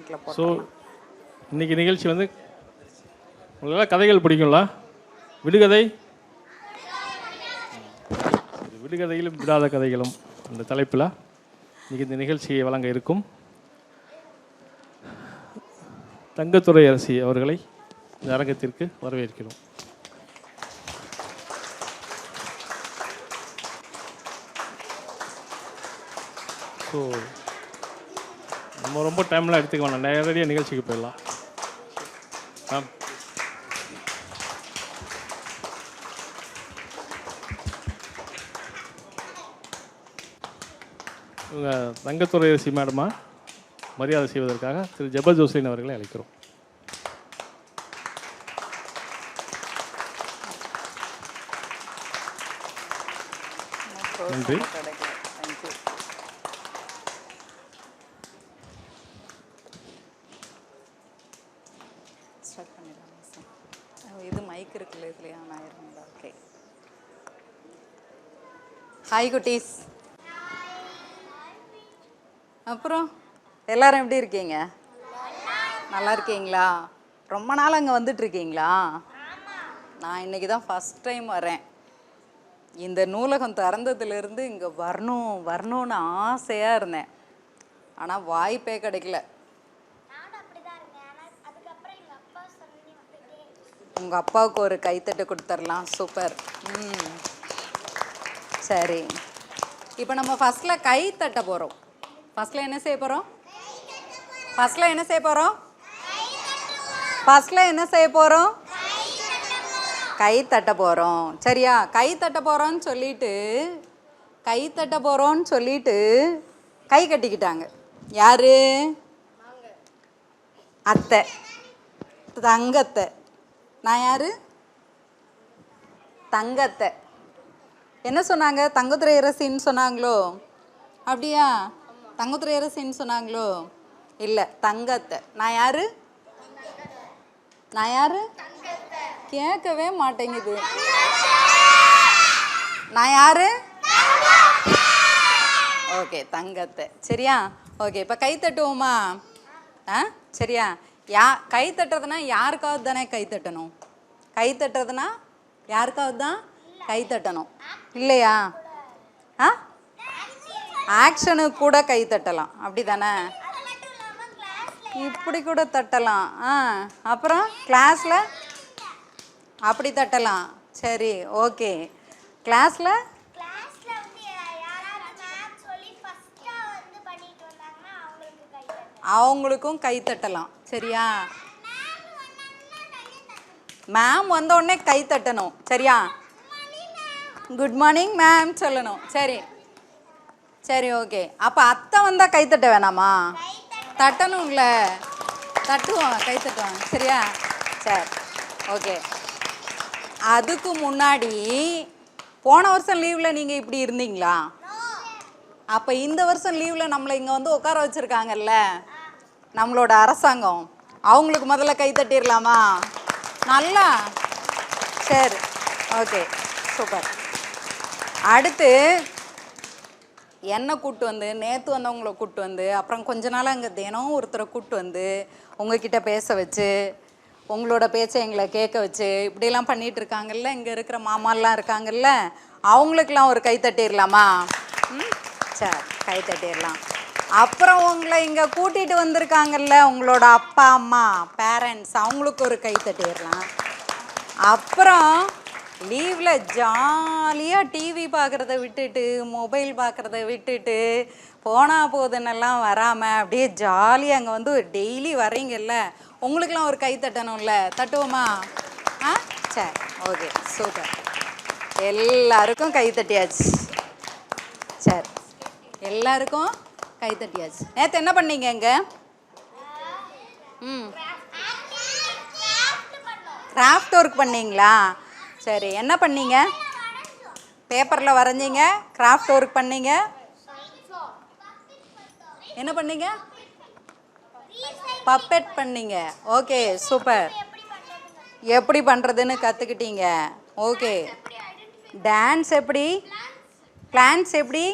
மைக்கில் ஸோ போட்டோம். இன்றைக்கி நிகழ்ச்சி வந்து உங்களெல்லாம் கதைகள் பிடிக்குங்களா? விடுகதை, விடுகதையிலும் விடாத கதைகளும் அந்த தலைப்பில் இன்றைக்கி இந்த நிகழ்ச்சியை வழங்க இருக்கும் தங்கத்துரை அரசி அவர்களை இந்த அரங்கத்திற்கு வரவேற்கிறோம். ஸோ நம்ம ரொம்ப டைம்லாம் எடுத்துக்க வேணாம், நேரடியாக நிகழ்ச்சிக்கு போயிடலாம். மேம், இவங்க தங்கத்துரை அரசி மேடமா மரியாதை செய்வதற்காக திரு ஜபர் ஜோஸ்லின் அவர்களை அழைக்கிறோம். நன்றி. இது மைக் இருக்குல்ல இதுலையா? நான் இருந்தேன். ஓகே. ஹாய் குட்டீஸ். அப்புறம் எல்லாரும் எப்படி இருக்கீங்க? நல்லா இருக்கீங்களா? ரொம்ப நாள் அங்கே வந்துட்டுருக்கீங்களா? நான் இன்றைக்கி தான் ஃபஸ்ட் டைம் வரேன். இந்த நூலகம் திறந்ததுலேருந்து இங்கே வரணும்னு ஆசையாக இருந்தேன். ஆனால் வாய்ப்பே கிடைக்கல. உங்கள் அப்பாவுக்கு ஒரு கைத்தட்டு கொடுத்துடலாம். சூப்பர். சரி, இப்போ நம்ம ஃபஸ்ட்டில் கை தட்ட போகிறோம். ஃபஸ்ட்டில் என்ன செய்ய போகிறோம்? கை தட்ட போகிறோம். சரியா? கை தட்ட போகிறோன்னு சொல்லிட்டு கை கட்டிக்கிட்டாங்க. யாரு? அத்தை, தங்கத்தை. நான் யாரு? தங்கத்தை. என்ன சொன்னாங்க? தங்கத்துரை அரசின்னு சொன்னாங்களோ? அப்படியா? தங்கத்துரை அரசின்னு சொன்னாங்களோ? இல்லை, தங்கத்தை. நான் யாரு? கேட்கவே மாட்டேங்குது. நான் யாரு? ஓகே, தங்கத்தை. சரியா? ஓகே, இப்போ கை தட்டுவோமா? சரியா? கை தட்டுறதுனா யாருக்காவது தானே கை தட்டணும். கை தட்டுறதுனா யாருக்காவது தான் கை தட்டணும், இல்லையா? ஆக்ஷனுக்கு கூட கை தட்டலாம், அப்படி தானே? இப்படி கூட தட்டலாம். அப்புறம் கிளாஸில் அப்படி தட்டலாம். சரி, ஓகே. கிளாஸில் அவங்களுக்கும் கை தட்டலாம். சரியா? மேம் வந்த உடனே கை தட்டணும். சரியா? குட் மார்னிங் மேம் சொல்லணும். சரி, ஓகே. அப்போ அத்தை வந்தால் கை தட்ட வேணாமா? தட்டணும்ல, தட்டுவோம், கை தட்டுவாங்க. சரியா? சரி, ஓகே. அதுக்கு முன்னாடி போன வருஷம் லீவில் நீங்கள் இப்படி இருந்தீங்களா? அப்போ இந்த வருஷம் லீவில் நம்மளை இங்கே வந்து உட்கார வச்சுருக்காங்கல்ல நம்மளோட அரசாங்கம், அவங்களுக்கு முதல்ல கை தட்டிடலாமா? நல்லா. சரி, ஓகே, சூப்பர். அடுத்து என்னை கூப்பிட்டு வந்து, நேற்று வந்தவங்கள கூப்பிட்டு வந்து, அப்புறம் கொஞ்ச நாள் அங்கே தினம் ஒருத்தரை கூப்பிட்டு வந்து உங்ககிட்ட பேச வச்சு, உங்களோட பேச்சை எங்களை கேட்க வச்சு, இப்படிலாம் பண்ணிகிட்டு இருக்காங்கல்ல, இங்கே இருக்கிற மாமாலாம் இருக்காங்கல்ல, அவங்களுக்கெல்லாம் ஒரு கை தட்டிடலாமா? சரி, கை தட்டிடலாம். அப்புறம் உங்களை இங்கே கூட்டிகிட்டு வந்திருக்காங்கல்ல உங்களோட அப்பா அம்மா பேரண்ட்ஸ், அவங்களுக்கு ஒரு கை தட்டிடலாம். அப்புறம் லீவில் ஜாலியாக டிவி பார்க்குறத விட்டுட்டு, மொபைல் பார்க்குறத விட்டுட்டு, போனால் போதுன்னெல்லாம் வராமல் அப்படியே ஜாலியாக அங்கே வந்து டெய்லி வரீங்கல்ல, உங்களுக்கெல்லாம் ஒரு கை தட்டணும்ல, தட்டுவோமா? சரி, ஓகே, சூப்பர். எல்லாருக்கும் கை தட்டியாச்சு. சரி, எல்லாருக்கும் கை தட்டியாச்சு. நேற்று என்ன பண்ணீங்க இங்கே? கிராஃப்ட் ஒர்க் பண்ணீங்களா? சரி, என்ன பண்ணீங்க? பேப்பரில் வரைஞ்சிங்க, கிராஃப்ட் ஒர்க் பண்ணீங்க. என்ன பண்ணீங்க? பப்பெட் பண்ணீங்க. Okay, super. எப்படி பண்ணுறதுன்னு கற்றுக்கிட்டீங்க. ஓகே. டான்ஸ் எப்படி? பிளான்ஸ் எப்படி?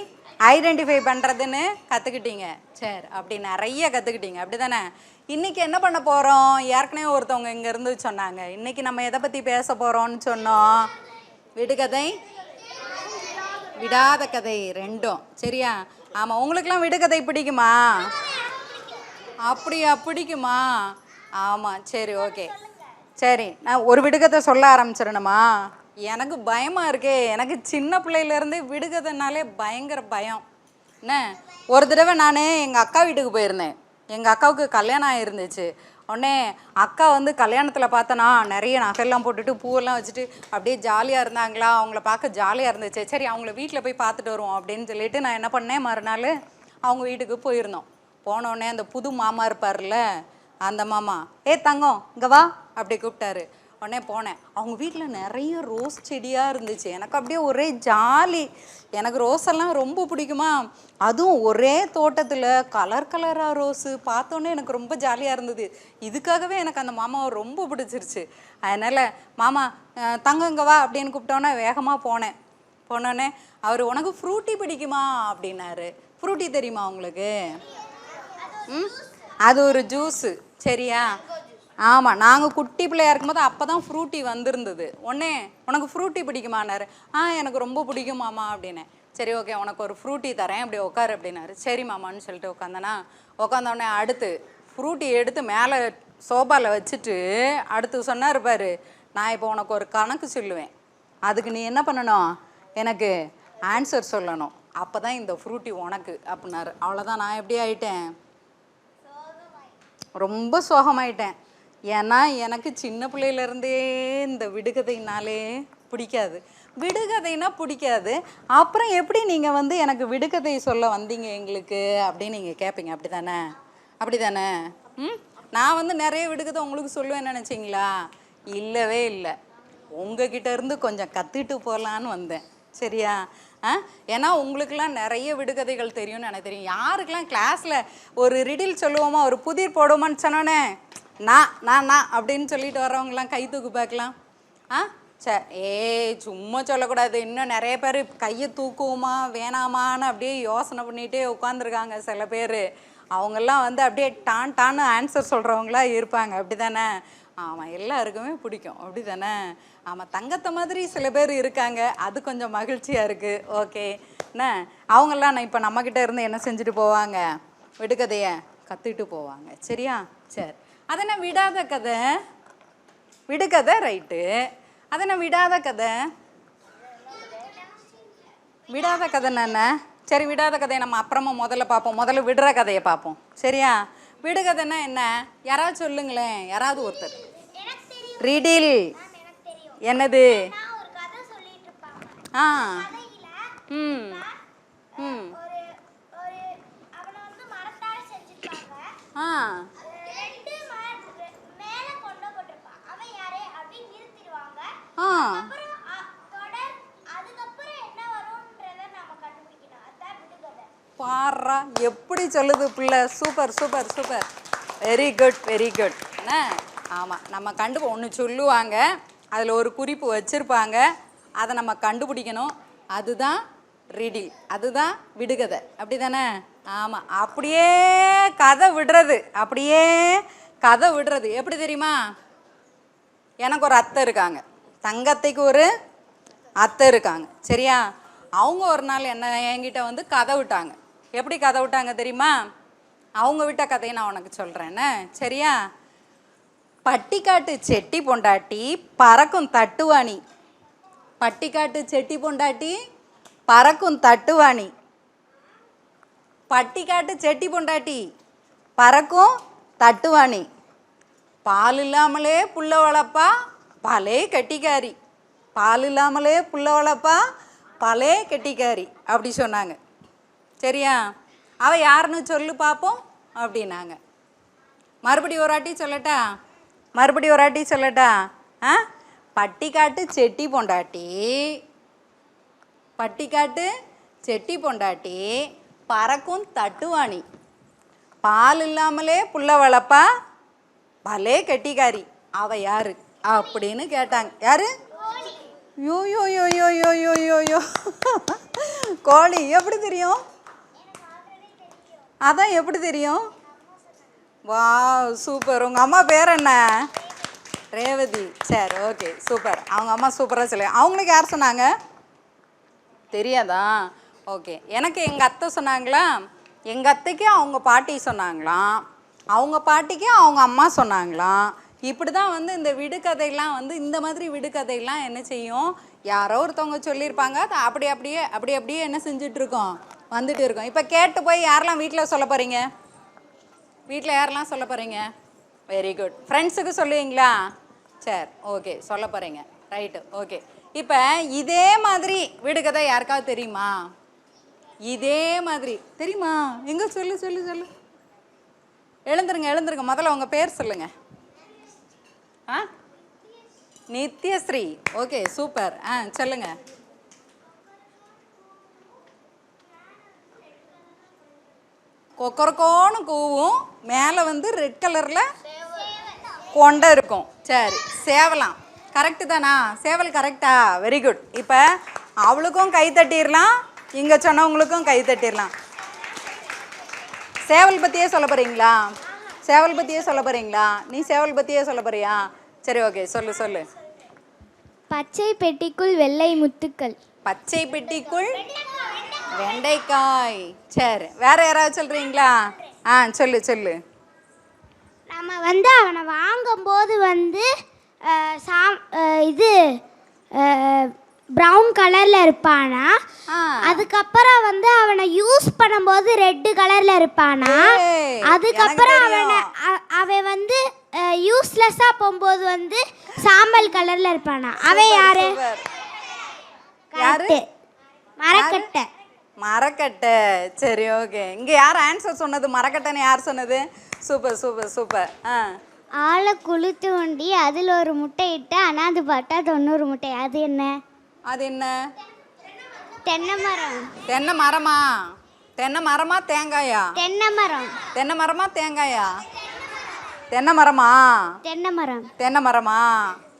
ஐடென்டிஃபை பண்ணுறதுன்னு கற்றுக்கிட்டீங்க. சரி, அப்படி நிறைய கற்றுக்கிட்டீங்க அப்படி தானே? இன்றைக்கி என்ன பண்ண போகிறோம்? ஏற்கனவே ஒருத்தவங்க இங்கேருந்து சொன்னாங்க, இன்றைக்கி நம்ம எதை பற்றி பேச போகிறோம்னு சொன்னோம்? விடுகதை, விடாத கதை ரெண்டும். சரியா? ஆமாம். உங்களுக்கெல்லாம் விடுகதை பிடிக்குமா? அப்படியா, பிடிக்குமா? ஆமாம். சரி, ஓகே. சரி, நான் ஒரு விடுகதை சொல்ல ஆரம்பிச்சிடணுமா? எனக்கு பயமாக இருக்கே. எனக்கு சின்ன பிள்ளையிலேருந்தே விடுகதைனாலே பயங்கர பயம். என்ன, ஒரு தடவை நான் எங்கள் அக்கா வீட்டுக்கு போயிருந்தேன். எங்கள் அக்காவுக்கு கல்யாணம் ஆகிருந்துச்சு. உடனே அக்கா வந்து கல்யாணத்தில் பார்த்தனா நிறைய நகையெல்லாம் போட்டுட்டு பூவெல்லாம் வச்சுட்டு அப்படியே ஜாலியாக இருந்தாங்களா. அவங்கள பார்க்க ஜாலியாக இருந்துச்சு. சரி, அவங்கள வீட்டில் போய் பார்த்துட்டு வருவோம் அப்படின்னு சொல்லிட்டு நான் என்ன பண்ணேன், மறுநாள் அவங்க வீட்டுக்கு போயிருந்தோம். போனோடனே அந்த புது மாமா இருப்பார்ல, அந்த மாமா, தங்கம் இங்கே வா அப்படி கூப்பிட்டாரு. உடனே போனேன். அவங்க வீட்டில் நிறைய ரோஸ் செடியாக இருந்துச்சு. எனக்கு அப்படியே ஒரே ஜாலி. எனக்கு ரோஸெல்லாம் ரொம்ப பிடிக்குமா. அதுவும் ஒரே தோட்டத்தில் கலர் கலராக ரோஸு பார்த்தோன்னே எனக்கு ரொம்ப ஜாலியாக இருந்தது. இதுக்காகவே எனக்கு அந்த மாமாவை ரொம்ப பிடிச்சிருச்சு. அதனால் மாமா தங்கம் இங்கே வா அப்படின்னு கூப்பிட்டோன்னே வேகமாக போனேன். போனோடனே அவர், உனக்கு ஃப்ரூட்டி பிடிக்குமா அப்படின்னாரு. ஃப்ரூட்டி தெரியுமா உங்களுக்கு? அது ஒரு ஜூஸு. சரியா? ஆமாம். நாங்கள் குட்டி பிள்ளையா இருக்கும்போது அப்போ தான் ஃப்ரூட்டி வந்திருந்தது. உடனே உனக்கு ஃப்ரூட்டி பிடிக்குமான்னாரு. எனக்கு ரொம்ப பிடிக்கும் மாமா அப்படின்னேன். சரி, ஓகே, உனக்கு ஒரு ஃப்ரூட்டி தரேன், அப்படி உட்காரு அப்படின்னாரு. சரி மாமான்னு சொல்லிட்டு உட்காந்தனா. உட்காந்தோடனே அடுத்து ஃப்ரூட்டி எடுத்து மேலே சோபாவில் வச்சுட்டு அடுத்து சொன்னார் பாரு, நான் இப்போ உனக்கு ஒரு கணக்கு சொல்லுவேன், அதுக்கு நீ என்ன பண்ணணும், எனக்கு ஆன்சர் சொல்லணும், அப்போ தான் இந்த ஃப்ரூட்டி உனக்கு அப்படின்னாரு. அவ்வளோதான். நான் எப்படி ஆயிட்டேன்? ரொம்ப சோகமாயிட்டேன். ஏன்னா எனக்கு சின்ன பிள்ளையிலேருந்தே இந்த விடுகதைனாலே பிடிக்காது. விடுகதைனா பிடிக்காது. அப்புறம் எப்படி நீங்கள் வந்து எனக்கு விடுகதை சொல்ல வந்தீங்க எங்களுக்கு அப்படின்னு நீங்கள் கேட்பீங்க. அப்படி தானே? அப்படி தானே? நான் வந்து நிறைய விடுகதை உங்களுக்கு சொல்லுவேன்னு நினச்சிங்களா? இல்லவே இல்லை. உங்ககிட்ட இருந்து கொஞ்சம் கற்றுட்டு போகலான்னு வந்தேன். சரியா? ஏன்னா உங்களுக்கெல்லாம் நிறைய விடுகதைகள் தெரியும்னு எனக்கு தெரியும். யாருக்கெல்லாம் கிளாஸில் ஒரு ரிடில் சொல்லுவோமா, ஒரு புதிர் போடுவோமான்னு சொன்னோன்னே நான் அப்படின்னு சொல்லிட்டு வர்றவங்களாம் கை தூக்கு பார்க்கலாம். சும்மா சொல்லக்கூடாது. இன்னும் நிறைய பேர் கையை தூக்குவோமா வேணாமான்னு அப்படியே யோசனை பண்ணிகிட்டே உட்காந்துருக்காங்க சில பேர். அவங்கெல்லாம் வந்து அப்படியே டான்னு ஆன்சர் சொல்கிறவங்களா இருப்பாங்க. அப்படி தானே? ஆமாம், எல்லாருக்குமே பிடிக்கும். அப்படி தானே? ஆமாம், தங்கத்தை மாதிரி சில பேர் இருக்காங்க. அது கொஞ்சம் மகிழ்ச்சியாக இருக்குது. ஓகே என்ன, அவங்கெல்லாம் நான் இப்போ நம்மக்கிட்ட இருந்து என்ன செஞ்சுட்டு போவாங்க, விடுகதையை கற்றுட்டு போவாங்க. சரியா? சரி, அதனை விடாத கதை, விடுகதை ரைட்டு. அதனை விடாத கதை, விடாத கதைன்னு என்ன? சரி, விடாத கதையை நம்ம அப்புறமா முதல்ல பார்ப்போம். முதல்ல விடுற கதையை பார்ப்போம். சரியா? விடுகதைன்னா என்ன? யாராவது சொல்லுங்களேன், யாராவது ஒருத்தர். ரிடில் என்னது? பாரா எப்படி சொல்லுது பிள்ளை. Super super super. Very good very good. என்ன? ஆமாம், நம்ம ஒன்று சொல்லுவாங்க, அதில் ஒரு குறிப்பு வச்சுருப்பாங்க, அதை நம்ம கண்டுபிடிக்கணும். அதுதான் ரிடில், அதுதான் விடுகதை. அப்படி தானே? ஆமாம், அப்படியே கதை விடுறது. அப்படியே கதை விடுறது எப்படி தெரியுமா? எனக்கு ஒரு அத்தை இருக்காங்க, தங்கத்தைக்கு ஒரு அத்தை இருக்காங்க. சரியா? அவங்க ஒரு நாள் என்கிட்ட வந்து கதை விட்டாங்க. எப்படி கதை விட்டாங்க தெரியுமா? அவங்க விட்ட கதையை நான் உனக்கு சொல்கிறேன்னு. சரியா? பட்டிக்காட்டு செட்டி பொண்டாட்டி பறக்கும் தட்டுவாணி. பட்டிக்காட்டு செட்டி பொண்டாட்டி பறக்கும் தட்டுவாணி. பட்டிக்காட்டு செட்டி பொண்டாட்டி பறக்கும் தட்டுவாணி. பால் இல்லாமலே புள்ள வளர்ப்பா பலே கெட்டிக்காரி. பால் இல்லாமலே புள்ள வளர்ப்பா பலே கெட்டிக்காரி அப்படி சொன்னாங்க. சரியா? அவள் யாருன்னு சொல்லு பார்ப்போம் அப்படின்னாங்க. மறுபடியும் ஒரு வாட்டி சொல்லட்டா? மறுபடியும் ஒரு வாட்டி சொல்லட்டா? பட்டிக்காட்டு செட்டி பொண்டாட்டி, பட்டிக்காட்டு செட்டி பொண்டாட்டி பறக்கும் தட்டுவாணி. பால் இல்லாமலே புள்ள வளர்ப்பா பலே கெட்டிக்காரி. அவ யாரு அப்படின்னு கேட்டாங்க. யாரு? யோ யோ யோ யோ யோ யோ யோ யோ கோழி. எப்படி தெரியும்? அதான் எப்படி தெரியும்? Wow super. உங்கள் அம்மா பேர் என்ன? ரேவதி. சரி ஓகே சூப்பர். அவங்க அம்மா சூப்பராக சொல்லி. அவங்களுக்கு யார் சொன்னாங்க? தெரியாதா? ஓகே. எனக்கு எங்கள் அத்தை சொன்னாங்களா, எங்கள் அத்தைக்கு அவங்க பாட்டி சொன்னாங்களாம், அவங்க பாட்டிக்கு அவங்க அம்மா சொன்னாங்களாம். இப்படி தான் வந்து இந்த விடுகதையெல்லாம் வந்து இந்த மாதிரி விடுகதையெல்லாம் என்ன செய்யும், யாரோ ஒருத்தவங்க சொல்லியிருப்பாங்க, அது அப்படியே என்ன செஞ்சிட்ருக்கோம், வந்துட்டு இருக்கோம். இப்போ கேட்டு போய் யாரெல்லாம் வீட்டில் சொல்ல போகிறீங்க? வீட்டில் யாரெல்லாம் சொல்ல போகிறீங்க? Very good. ஃப்ரெண்ட்ஸுக்கு சொல்லுவீங்களா? சரி ஓகே சொல்ல போகிறீங்க. Right okay. இப்போ இதே மாதிரி விடுகதை யாருக்காவது தெரியுமா? இதே மாதிரி தெரியுமா? எங்கே சொல்லு சொல்லு சொல்லு. எழுந்துருங்க. முதல்ல உங்கள் பேர் சொல்லுங்க. ஆ நித்யஸ்ரீ. Okay super. சொல்லுங்க. கொக்கரக்கோன்னு கூவும், மேலே வந்து ரெட் கலரில் கொண்டை இருக்கும். சரி சேவலாம். கரெக்டு தானா? சேவல் கரெக்டா? Very good. இப்போ அவளுக்கும் கை தட்டிடலாம், இங்கே சொன்னவங்களுக்கும் கை தட்டிடலாம். சேவல் பற்றியே சொல்ல போகிறீங்களா? சேவல் பற்றியே சொல்ல போகிறீங்களா? நீ சேவல் பற்றியே சொல்ல போறியா? சரி ஓகே சொல்லு. பச்சை பெட்டிக்குள் வெள்ளை முத்துக்கள். பச்சை பெட்டிக்குள் வெண்டைக்காய். சரி வேற யாராவது சொல்கிறீங்களா? சொல்லு. நம்ம வந்து அவனை வாங்கும்போது வந்து இது ப்ரௌன் கலரில் இருப்பானா, அதுக்கப்புறம் வந்து அவனை யூஸ் பண்ணும்போது ரெட்டு கலரில் இருப்பானா, அதுக்கப்புறம் அவன் வந்து யூஸ்லெஸ்ஸாக போகும்போது வந்து சாம்பல் கலரில் இருப்பானா. அவன் யாரு? மரக்கட்டை. சரி ஓகே. இங்கே யார் ஆன்சர் சொன்னது? மரக்கட்டைன்னு யார் சொன்னது? சூப்பர். ஆளை குளித்து வண்டி அதில் ஒரு முட்டை இட்டு ஆனால் அது பார்த்தா 90 முட்டை. அது என்ன? தென்னை மரம். தென்னை மரமா தேங்காயா? தென்னை மரமா தேங்காயா? தென்னை மரமா.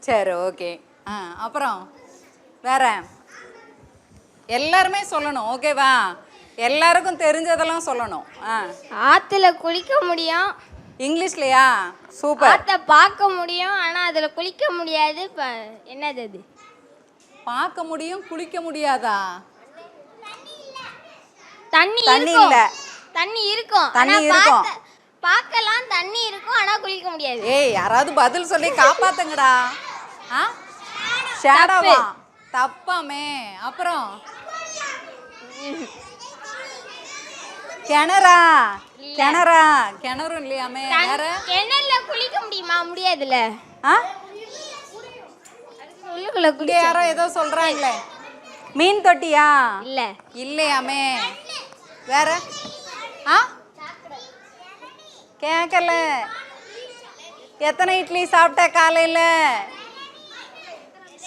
சரி ஓகே. அப்புறம் வேற எல்லாருமே சொல்லணும். ஓகேவா? எல்லாருக்கும் தெரிஞ்சதெல்லாம் சொல்லணும். ஆற்றுல குளிக்க முடியும். இங்கிலீஷ்லையா? சூப்பர். ஆற்றை பார்க்க முடியும் ஆனால் அதில் குளிக்க முடியாது. என்னது அது? பார்க்க முடியும் குளிக்க முடியாதா? தண்ணி இல்ல. தண்ணி இருக்கும். பார்க்கலாம், தண்ணி இருக்கும் ஆனால் குளிக்க முடியாது. ஏய் யாராவது பதில் சொல்லி காப்பாத்துங்கடா. ஷேடோவா? தப்பாமே. அப்புறம் கிணறும் இல்லையாமே. வேற கிணறுல குளிக்க முடியுமா? முடியாதுல்ல. யாரோ ஏதோ சொல்றாங்களே. மீன் தொட்டியா? இல்லையாமே. வேற கேட்கல. எத்தனை இட்லி சாப்பிட்ட காலையில?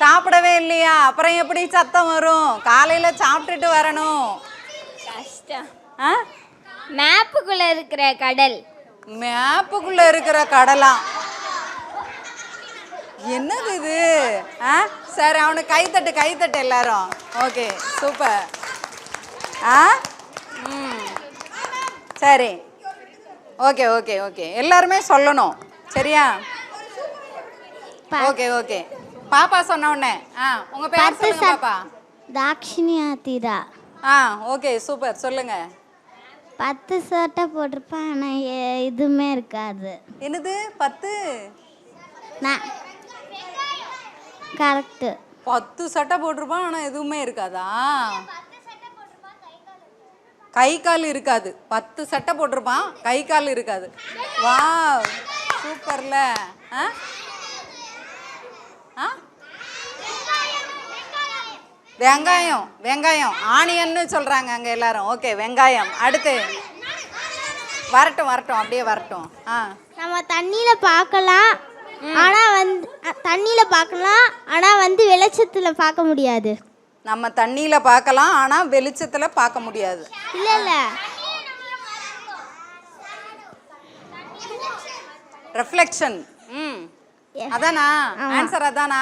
சாப்பிடவே இல்லையா? அப்புறம் எப்படி சத்தம் வரும்? காலையில சாப்பிட்டுட்டு வரணும். கஷ்டம். மேப்புக்குள்ள இருக்கிற கடல். மேப்புக்குள்ள இருக்கிற கடலாம். என்னது இது? சரி அவனுக்கு கைத்தட்டு எல்லாரும். Okay super. சரி ஓகே எல்லாருமே சொல்லணும். சரியா? ஓகே பாப்பா சொன்ன உடனே உங்க பேர் சொல்லுங்க பாப்பா. தாக்ஷிணியாத்திதா. Okay super. சொல்லுங்க. 10 சட்டை போட்டிருப்பான் ஆனால் எதுவுமே இருக்காது. என்னது 10? கரெக்டு. 10 சட்டை போட்டிருப்பான் ஆனால் எதுவுமே இருக்காதா? கை கால் இருக்காது. 10 சட்டை போட்டிருப்பான், கை கால் இருக்காது. வா சூப்பர்ல. வெங்காயம் ஆனியன்னு சொல்றாங்க அங்க எல்லாரும். ஓகே வெங்காயம். அடுத்து வரட்டும் அப்படியே வரட்டும். நம்ம தண்ணியில பார்க்கலாம் ஆனா வந்து வெளிச்சத்துல பார்க்க முடியாது. நம்ம தண்ணியில பார்க்கலாம் ஆனா வெளிச்சத்துல பார்க்க முடியாது. இல்ல ரிஃப்ளெக்ஷன். அதானா ஆன்சர்? அதானா?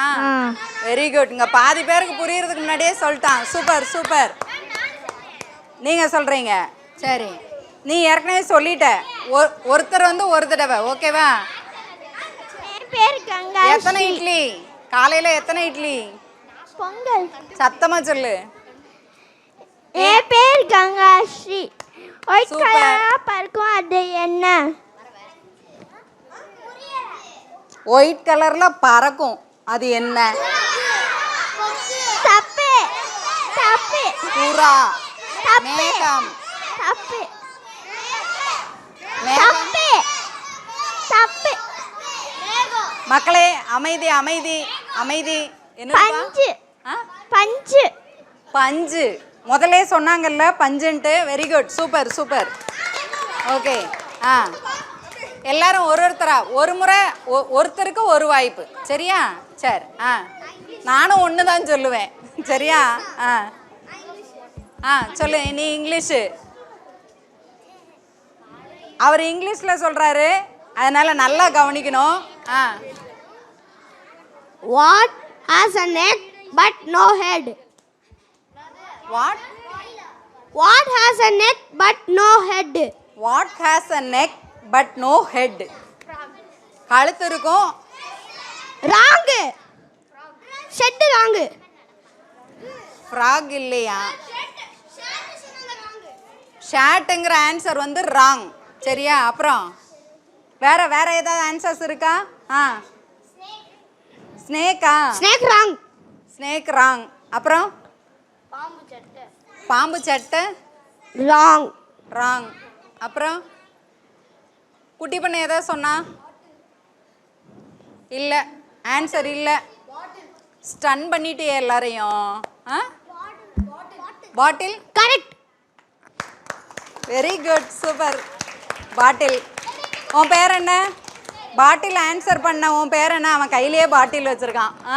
Very good. இங்க பாதி பேருக்கு புரியறதுக்கு முன்னாடியே சொல்லிட்டான். சூப்பர். நீங்க சொல்றீங்க. சரி நீ ஏற்கனவே சொல்லிட்ட. ஒருத்தர் வந்து ஒரு தடவை, ஓகேவா? என் பேர் கங்கா. எத்தனை இட்லி காலையில? எத்தனை இட்லி? பொங்கல். சத்தமா சொல்லு. என் பேர் கங்காஸ்ரீ. White Super. கலரா பறக்கும், அது என்ன? ஒயிட் கலர்ல பறக்கும், அது என்ன? தப்பு தப்பு புறா. தப்பு. மேகம். தப்பு மேகம். தப்பு தப்பு. மக்களே அமைதி அமைதி அமைதி. என்னப்பா? பஞ்சு. ஆ? பஞ்சு. பஞ்சு. முதல்ல சொன்னாங்கல்ல பஞ்சுன்ட்டு. Very good, super super. Okay. ஆ, எல்லாரும் ஒருத்தரா ஒரு முறை, ஒருத்தருக்கு ஒரு வாய்ப்பு, சரியா? சரி. ஆ, நானும் ஒன்று தான் சொல்லுவேன், சரியா? ஆ ஆ சொல்லு. நீ இங்கிலீஷு. அவர் இங்கிலீஷில் சொல்கிறாரு, அதனால் நல்லா கவனிக்கணும். ஆ. What has a neck but no head? What? What has a neck but no head? What has a neck but no head? கழுத்து இருக்கும். ராங்கு. Shed wrong. ஃப்ராக் இல்லையா? ஷாட்டுங்கிற ஆன்சர் வந்து ராங், சரியா? அப்புறம் வேற வேற ஏதாவது ஆன்சர்ஸ் இருக்கா? ஆ, ஸ்னேக்கா? Snake wrong. Snake wrong. அப்புறம் பாம்பு சட்டை ராங். ராங். அப்புறம் குட்டி பண்ண ஏதாவது சொன்னா? இல்லை, ஆன்சர் இல்லை. ஸ்டன் பண்ணிட்டே எல்லாரையும். ஆ, bottle. Correct. Very good, super. Bottle. உன் பேர் என்ன? பாட்டில் ஆன்சர் பண்ண உன் பேர் என்ன? அவன் கையிலேயே பாட்டில் வச்சுருக்கான். ஆ,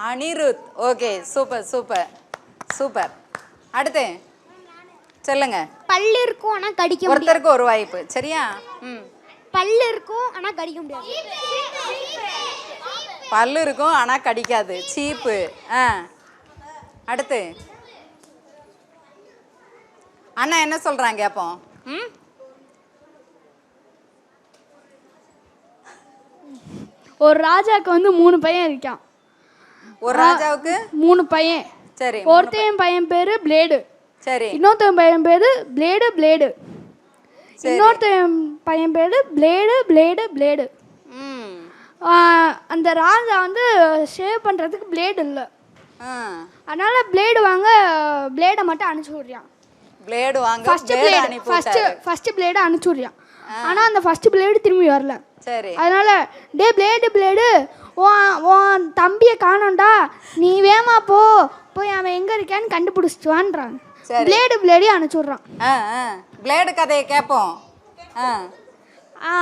Anirudh. Okay, super super super. அடுத்து சொல்லுங்க. பல்லு இருக்கும் ஆனா கடிக்க முடியாது. ஒருத்தருக்கு ஒரு வாய்ப்பு, சரியா? ம். பல்லு இருக்கும் ஆனா கடிக்க முடியாது. பல்லு இருக்கும் ஆனால் கடிக்காது. சீப்பு. ஆ, அடுத்து அண்ணா என்ன சொல்கிறாங்க அப்போ? ம், ஒரு ராஜாவுக்கு வந்து 3 பையன் இருக்கான். ஒரு ராஜாவுக்கு 3 பையன். சரி. ஒருத்தன் பையன் பேரு பிளேடு. சரி. இன்னொருத்தன் பையன் பேரு பிளேடு பிளேடு. இன்னொருத்தன் பையன் பேரு பிளேடு பிளேடு பிளேடு. ம். அந்த ராஜா வந்து ஷேவ் பண்ணுறதுக்கு பிளேடு இல்லை. ஆ, அதனால பிளேடு வாங்க பிளேடை மட்டும் அனுப்பிச்சி விட்றான். பிளேடு வாங்க ஃபர்ஸ்ட் பிளேடு பிளேடு அனுப்பி விட்டாரு. ஃபர்ஸ்ட் பிளேடு அனுப்பிச்சி விட்றான். ஆனால் அந்த ஃபர்ஸ்ட் பிளேடு திரும்பி வரல. சரி. அதனால டே பிளேடு பிளேடு, உன் தம்பியை காணோண்டா, நீ வேமா போய் அவன் எங்கே இருக்கான்னு கண்டுபிடிச்சிட்டு வான்றான். சரி. பிளேடு பிளேடு அனுப்பிச்சி விட்றான். ஆ ஆ, பிளேடு கதையை கேட்போம். ஆ,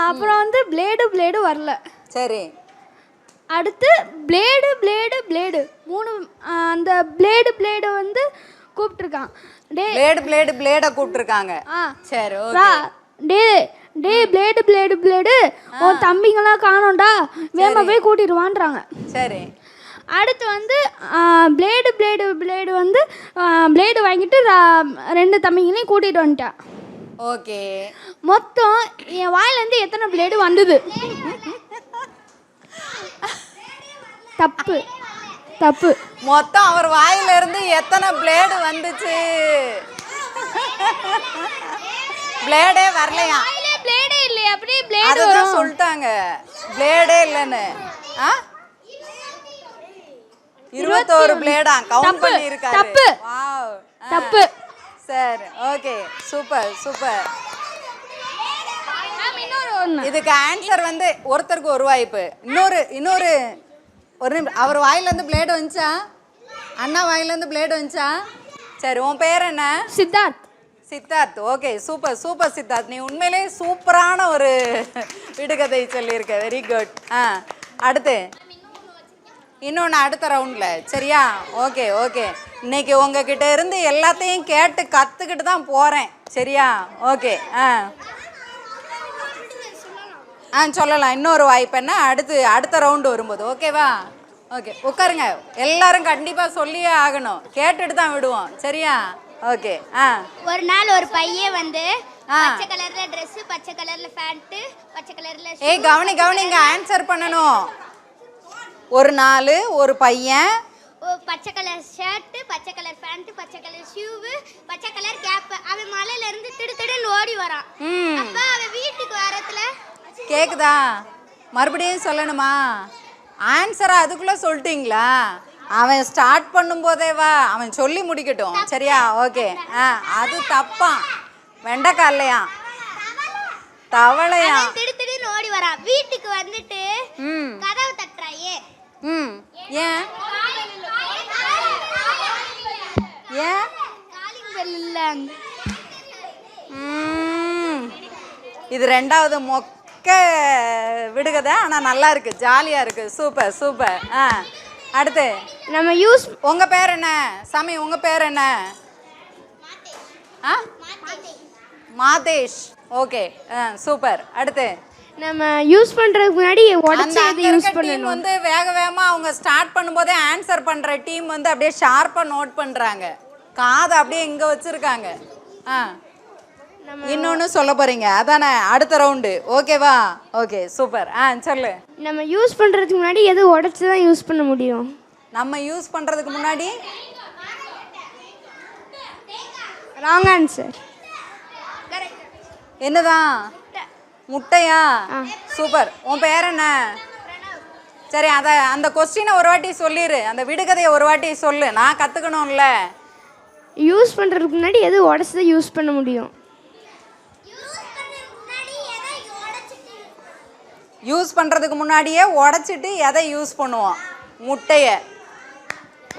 அப்புறம் வந்து பிளேடு பிளேடு வரல. சரி. அடுத்து பிளேடு பிளேடு பிளேடு 3 அந்த பிளேடு பிளேடு வந்து கூப்பிட்டுருக்கான். டே பிளேடு பிளேடு பிளேட கூப்பிட்டுருக்காங்க. ஆ சரி, ரா ஓகே. டே டே பிளேடு பிளேடு பிளேடு, உன் தம்பிங்களாம் காணோண்டா, வேமா போய் கூட்டிடுவான்றாங்க. சரி. அடுத்து வந்து பிளேடு பிளேடு பிளேடு வந்து பிளேடு வாங்கிட்டு 2 தம்பிங்களையும் கூட்டிகிட்டு வந்துட்டான். ஓகே. மொத்தம் என் வாயிலேருந்து எத்தனை பிளேடு வந்தது? தப்பு தப்பு. மொத்தம் அவர் வாயில இருந்து எத்தனை பிளேடு வந்துச்சு? பிளேடே வரலையா? பிளேடே இல்லையா? அப்படியே பிளேடு அதுதான் சொல்லிட்டாங்க, பிளேடே இல்லைன்னு. ஆ, 21 பிளேடா கவுண்ட் பண்ணி இருக்காரு. தப்பு. வாவ், தப்பு. சரி, ஓகே, சூப்பர் சூப்பர். இதுக்கு ஆன்சர் வந்து ஒருத்தருக்கு ஒரு வாய்ப்பு. இன்னொரு ஒரு நிமிஷம். அவர் வாயிலேருந்து பிளேடு வந்துச்சா? அண்ணா வாயிலேருந்து பிளேடு வந்துச்சா? சரி, உன் பேர் என்ன? Siddharth. Siddharth. Okay, super super Siddharth. நீ உண்மையிலே சூப்பரான ஒரு விடுகதை சொல்லியிருக்க. Very good. ஆ, அடுத்து இன்னொன்று அடுத்த ரவுண்டில், சரியா? Okay okay. இன்னைக்கு உங்ககிட்ட இருந்து எல்லாத்தையும் கேட்டு கற்றுக்கிட்டு தான் போகிறேன், சரியா? ஓகே. ஆ ஆ சொல்லலாம். இன்னொரு வாய்ப்பு என்ன? அடுத்த ரவுண்டு வரும்போது, ஓகேவா? ஓகே, உட்காருங்க. எல்லாரும் கண்டிப்பாக சொல்லியே ஆகணும், கேட்டுட்டு தான் விடுவோம், சரியா? ஓகே. ஆ, ஒரு நாள் ஒரு பையன் வந்து பச்சை கலர்ல Dress, பச்சை கலர்ல பேண்ட், பச்சை கலர்ல ஏய் கவனிங்க ஆன்சர் பண்ணணும். ஒரு நாள் ஒரு பையன் பச்சை கலர் ஷர்ட், பச்சை கலர் பேண்ட், பச்சை கலர் ஷூ, பச்சை கலர் கேப். அவன் மலையில இருந்து திடுதிடுன்னு ஓடி வரான். அப்ப அவன் வீட்டுக்கு வரத்துல கேக்குதா? மறுபடியும் சொல்லணுமா? ஆன்சரை அதுக்குள்ள சொல்லிட்டீங்களா? அவன் ஸ்டார்ட் பண்ணும்போதே வா, அவன் சொல்லி முடிக்கட்டும். சரியா? ஓகே. அது தப்பா? வெண்டைக்காலையா? தவளையா? திடுதிடுன்னு ஓடி வரான். வீட்டுக்கு வந்துட்டு கதவு தட்டுறாயே. ஏன் ஏன் காலிங் பெல் இல்ல. இது ரெண்டாவது மொக்க விடுகதை. ஆனால் நல்லா இருக்கு, ஜாலியாக இருக்கு. Super super. அடுத்து நம்ம யூஸ் உங்க பேர் என்ன சாமி? உங்க பேர் என்ன? மாதேஷ். Okay super. அடுத்து நம்ம யூஸ் பண்றதுக்கு முன்னாடி உடைச்சு அந்த யூஸ் டீம் பண்ணணும். வந்து வேகமா அவங்க ஸ்டார்ட் பண்ணும்போதே ஆன்சர் பண்ற டீம் வந்து அப்படியே ஷார்ப்பா நோட் பண்றாங்க. காதை அப்படியே இங்க வச்சிருக்காங்க. இன்னொன்னு சொல்ல போறீங்க அதானே? அடுத்த ரவுண்டு. ஓகேவா? Okay super. சொல்லு. நம்ம யூஸ் பண்றதுக்கு முன்னாடி எது உடைச்சு தான் யூஸ் பண்ண முடியும்? நம்ம யூஸ் பண்றதுக்கு முன்னாடி ராங் ஆன்சர். என்னதான்? முட்டையா? சூப்பர். உன் பேர் என்ன? சரி, அந்த கொஸ்டினை ஒரு வாட்டி சொல்லிடு. அந்த விடுகதையை ஒரு வாட்டி சொல்லு, நான் கற்றுக்கணும்ல. யூஸ் பண்ணுறதுக்கு முன்னாடி எது உடச்சி தான் யூஸ் பண்ண முடியும்? யூஸ் பண்ணுறதுக்கு முன்னாடியே உடச்சிட்டு எதை யூஸ் பண்ணுவோம்? முட்டையை.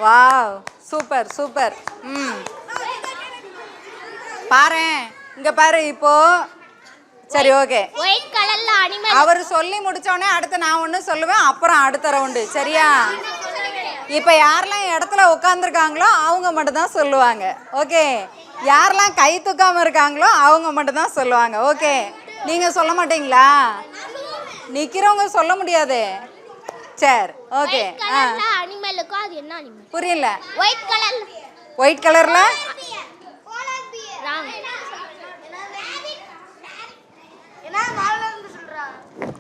Wow, super super. பாரேன், இங்கே பாரு. இப்போ சரி, ஓகே. ஒயிட் கலர்ல அனிமல். அவர் சொல்லி முடிச்சோடனே அடுத்து நான் ஒன்று சொல்லுவேன், அப்புறம் அடுத்த ரவுண்டு. சரியா? இப்போ யாரெல்லாம் இடத்துல உட்காந்துருக்காங்களோ அவங்க மட்டும்தான் சொல்லுவாங்க. ஓகே. யாரெல்லாம் கை தூக்காமல் இருக்காங்களோ அவங்க மட்டும்தான் சொல்லுவாங்க. ஓகே. நீங்கள் சொல்ல மாட்டீங்களா? நிற்கிறவங்க சொல்ல முடியாது. சரி, ஓகே. அனிமலுக்கு அது என்ன அனிமல்? புரியல. ஒயிட் கலர்ல. ஒயிட் கலரில்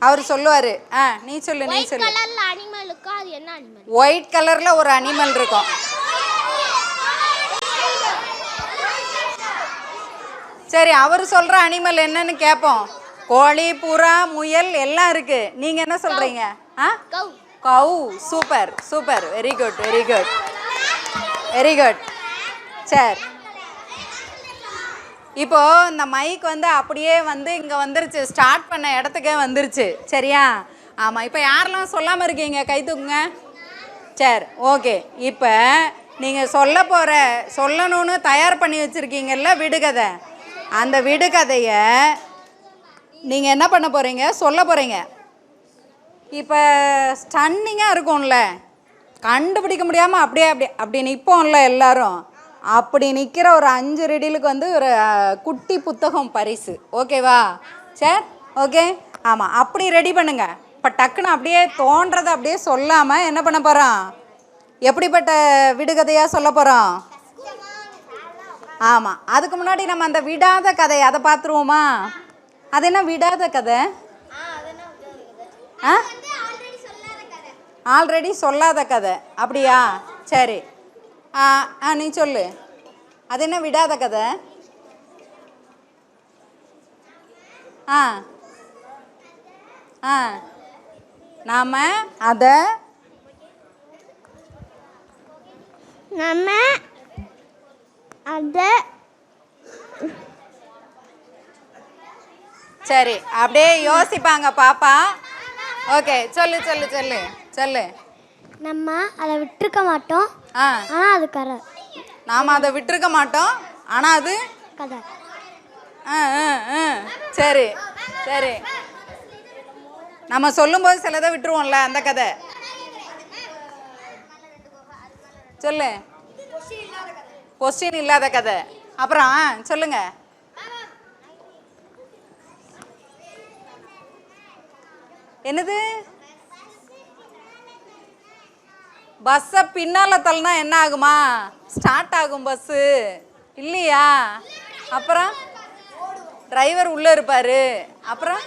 அவர் சொல்லுவாரு. நீ சொல்லு, நீ சொல்லு. கலர்ல அனிமலுக்கு அது என்ன அனிமல்? ஒயிட் கலர்ல ஒரு அனிமல் இருக்கும். சரி, அவர் சொல்ற அனிமல் என்னன்னு கேட்போம். கோழி, புறா, முயல் எல்லாம் இருக்கு. நீங்க என்ன சொல்றீங்க? கவு. Super super. Very good, very good, very good. சரி, இப்போ இந்த மைக் வந்து அப்படியே வந்து இங்கே வந்துருச்சு, ஸ்டார்ட் பண்ண இடத்துக்கே வந்துருச்சு. சரியா? ஆமாம். இப்போ யாரெல்லாம் சொல்லாமல் இருக்கீங்க கை தூக்குங்க. சரி, ஓகே. இப்போ நீங்கள் சொல்லணும்னு தயார் பண்ணி வச்சுருக்கீங்கல்ல விடுகதை, அந்த விடுகதையை நீங்கள் என்ன பண்ண போகிறீங்க? சொல்ல போகிறீங்க. இப்போ ஸ்டன்னிங்காக இருக்கும்ல, கண்டுபிடிக்க முடியாமல் அப்படி நிற்போம்ல எல்லாரும். அப்படி நிற்கிற ஒரு 5 ரெடிலுக்கு வந்து ஒரு குட்டி புத்தகம் பரிசு. ஓகேவா? சரி, ஓகே. ஆமாம், அப்படி ரெடி பண்ணுங்க. இப்போ டக்குன்னு அப்படியே தோன்றதை அப்படியே சொல்லாமல் என்ன பண்ண போகிறோம்? எப்படிப்பட்ட விடுகதையாக சொல்ல போகிறோம்? ஆமாம். அதுக்கு முன்னாடி நம்ம அந்த விடாத கதை அதை பார்த்துருவோமா? அது என்ன விடாத கதை? ஆல்ரெடி சொல்லாத கதை. அப்படியா? சரி. நீ சொல்லு. அது என்ன விடாத கதை? நாம அதை சரி, அப்படியே யோசிப்பாங்க பாப்பா. ஓகே, சொல்லு சொல்லு சொல்லு சொல்லு. நம்ம அதை விட்டுருக்க மாட்டோம், ஆனால் அது கதை. நாம் அதை விட்டுருக்க மாட்டோம், ஆனால் அது கதை. சரி சரி. நம்ம சொல்லும்போது சிலதை விட்டுருவோம்ல, அந்த கதை சொல்லு. கொஸ்டின் இல்லாத கதை. அப்புறம் சொல்லுங்க. என்னது? பஸ்ஸை பின்னால் தள்ளினா என்ன ஆகுமா? ஸ்டார்ட் ஆகும் பஸ்ஸு இல்லையா? அப்புறம் டிரைவர் உள்ளே இருப்பார். அப்புறம்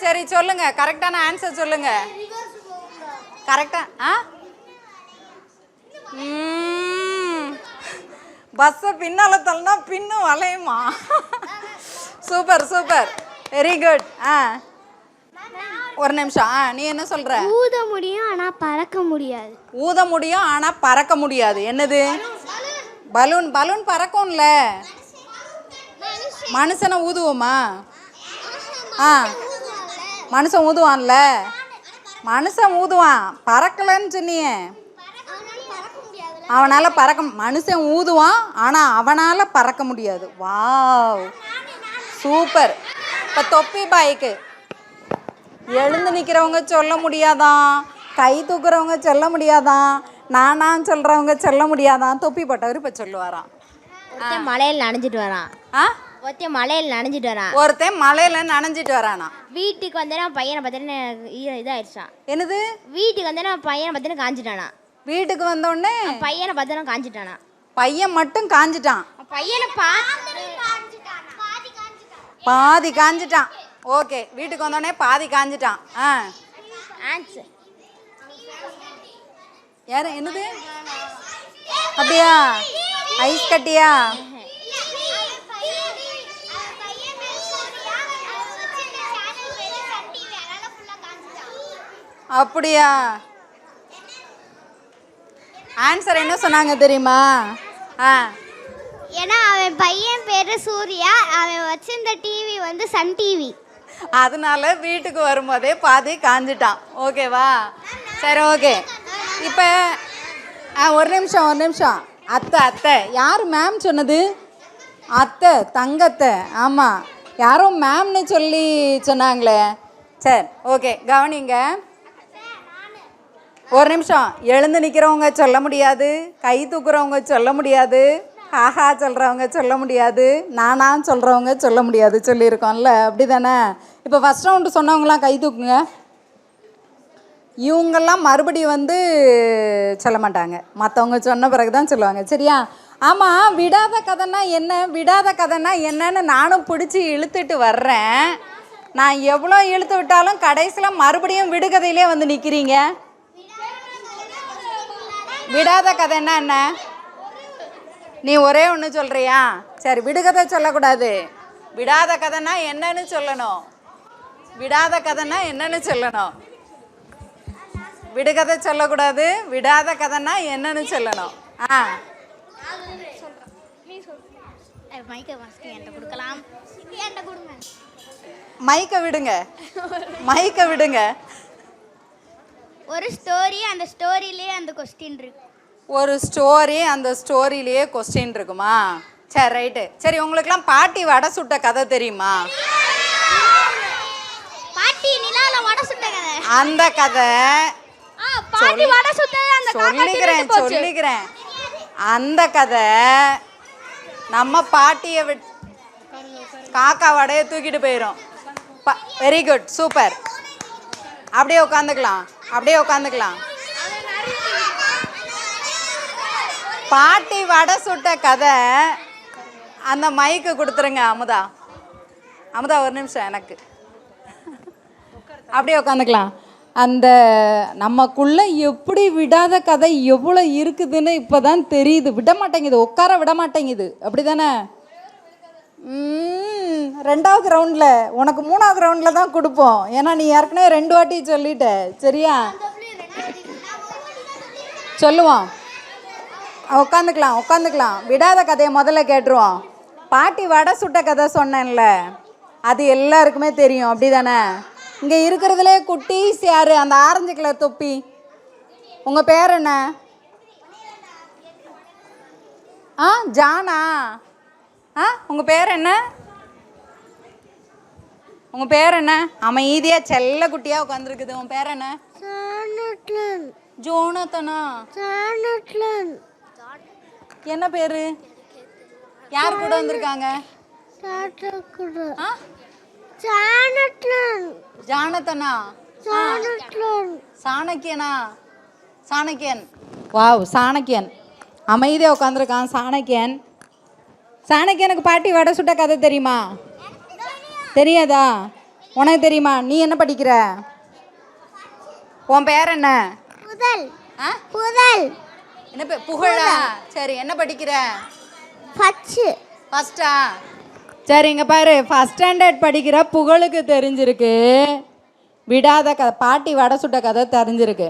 சரி சொல்லுங்க, கரெக்டான ஆன்சர் சொல்லுங்க. கரெக்டா பஸ்ஸை பின்னால் தள்ளினா பின்னும் வளையுமா? Super super, very good. ஒரு நிமிஷம். நீ என்ன சொல்ற? ஊத முடியும் ஆனால் பறக்க முடியாது. ஊத முடியும் ஆனால் பறக்க முடியாது. என்னது? பலூன். பலூன் பறக்கும்ல. மனுஷனை ஊதுவோமா? மனுஷன் ஊதுவான்ல. மனுஷன் ஊதுவான், பறக்கலன்னு சொன்னியே. அவனால் பறக்க, மனுஷன் ஊதுவான் ஆனால் அவனால் பறக்க முடியாது. Wow, super. இப்போ தொப்பி பாய்க்கு எழுந்து நிற்கிறவங்க சொல்ல முடியாதான், கை தூக்குறவங்க சொல்ல முடியாதான், நானான்னு சொல்கிறவங்க சொல்ல முடியாதான். தொப்பி போட்டவர் இப்போ சொல்லுவாராம். ஒருத்தன் மலையில் நனைஞ்சிட்டு வரான். ஒருத்தன் மலையில் நனைஞ்சிட்டு வரான். ஒருத்தன் மலையில் நனைஞ்சிட்டு வரானா. வீட்டுக்கு வந்தேன்னா பையனை பார்த்தேன்னு இதாகிடுச்சான். என்னது? வீட்டுக்கு வந்தேன்னா பையனை பார்த்தேன்னு காஞ்சிட்டானா. வீட்டுக்கு வந்தோடனே பையனை பார்த்தேன்னா காஞ்சிட்டானா. பையன் மட்டும் காஞ்சிட்டான். பையனை பாதி காஞ்சிட்டான். ஓகே, வீட்டுக்கு வந்தோடனே பாதி காஞ்சிட்டான். ஆன்சர் யாரு? என்னது? அப்படியா? ஐஸ் கட்டியா? அப்படியா? ஆன்சர் என்ன சொன்னாங்க தெரியுமா? ஏன்னா அவன் பையன் பேரு சூர்யா, அவன் வச்சிருந்த டிவி வந்து சன் டிவி. அதனால வீட்டுக்கு வரும்போதே பாதி காஞ்சிட்டான். ஓகேவா? சரி, ஓகே. இப்போ ஒரு நிமிஷம். அத்தை யார் மேம் சொன்னது? அத்தை, தங்கத்தை. ஆமாம், யாரும் மேம்னு சொல்லி சொன்னாங்களே. சரி, ஓகே, கவனிங்க. ஒரு நிமிஷம். எழுந்து நிற்கிறவங்க சொல்ல முடியாது, கை தூக்குறவங்க சொல்ல முடியாது, ஆஹா சொல்கிறவங்க சொல்ல முடியாது, நானான்னு சொல்கிறவங்க சொல்ல முடியாது சொல்லியிருக்கோம்ல, அப்படி தானே? இப்போ ஃபஸ்ட் ரவுண்டு சொன்னவங்களாம் கை தூக்குங்க. இவங்கெல்லாம் மறுபடியும் வந்து சொல்ல மாட்டாங்க, மற்றவங்க சொன்ன பிறகு தான் சொல்லுவாங்க. சரியா? ஆமாம், விடாத கதைன்னா என்ன? விடாத கதைன்னா என்னன்னு நானும் பிடிச்சி இழுத்துட்டு வர்றேன். நான் எவ்வளோ இழுத்து விட்டாலும் கடைசியில் மறுபடியும் விடுகதையிலே வந்து நிற்கிறீங்க. விடாத கதைன்னா என்ன? நீ ஒரே ஒன்று சொல்கிறியா? சரி, விடுகதை சொல்லக்கூடாது. விடாத கதைன்னா என்னன்னு சொல்லணும். விடாத கதைன்னா என்னன்னு சொல்லணும். விடுகதை சொல்லக்கூடாது. விடாத கதைன்னா என்னன்னு சொல்லணும். மைக்க விடுங்க. ஒரு ஸ்டோரி, அந்த ஸ்டோரியிலேயே அந்த கொஸ்டின் இருக்கு. ஒரு ஸ்டோரி, அந்த ஸ்டோரியிலேயே கொஸ்டின் இருக்குமா? சரி, ரைட்டு. சரி, உங்களுக்குலாம் பாட்டி வடை சுட்ட கதை தெரியுமா? பாட்டி நிலால வடை சுட்ட கதை. அந்த கதை பாட்டி வடை சுட்டது அந்த சொல்லிக்கிறேன். அந்த கதை நம்ம பாட்டியை காக்கா வடையை தூக்கிட்டு போயிடும். Very good, super. அப்படியே உட்காந்துக்கலாம். பாட்டி வடை சுட்ட கதை. அந்த மைக்கு கொடுத்துருங்க அமுதா. ஒரு நிமிஷம் எனக்கு. அப்படியே உட்காந்துக்கலாம். அந்த நமக்குள்ளே எப்படி விடாத கதை எவ்வளோ இருக்குதுன்னு இப்போ தான் தெரியுது. விட மாட்டேங்குது, உட்கார விட மாட்டேங்குது. அப்படி தானே? ரெண்டாவது ரவுண்டில் உனக்கு 3வது ரவுண்டில் தான் கொடுப்போம். ஏன்னா நீ ஏற்கனவே 2 வாட்டி சொல்லிட்ட. சரியா? சொல்லுவோம். உட்காந்துக்கலாம். விடாத கதையை முதல்ல கேட்டுருவோம். பாட்டி வடை சுட்ட கதை சொன்னேன்ல, அது எல்லாருக்குமே தெரியும். அப்படி தானே? இங்கே இருக்கிறதுலே குட்டீஸ் யார்? அந்த ஆரஞ்சு கலர் தொப்பி. உங்கள் பேர் என்ன? ஜானா? உங்கள் பேர் என்ன? அமைதியாக செல்ல குட்டியாக உட்காந்துருக்குது. உன் பேர் என்ன? ஜோனத்தனா? என்ன பேரு? யார் கூட வந்திருக்காங்க? ஜானத்தனா? சாணக்கியன். வாவ், சாணக்கியன் அமைதியாக உட்காந்துருக்கான். சாணக்கியன் சாணக்கியனுக்கு பாட்டி வடை சுட்ட கதை தெரியுமா? தெரியாதா? உனக்கு தெரியுமா? நீ என்ன படிக்கிற? உன் பேர் என்ன? புதல். ஆ? புதல். என்ன பேர்? புகழா? சரி, என்ன படிக்கிற? ஃபஸ்ட்டா? சரி, இங்கே பாரு, ஃபஸ்ட் ஸ்டாண்டர்ட் படிக்கிற புகழுக்கு தெரிஞ்சிருக்கு விடாத கதை, பாட்டி வடை சுட்ட கதை தெரிஞ்சிருக்கு.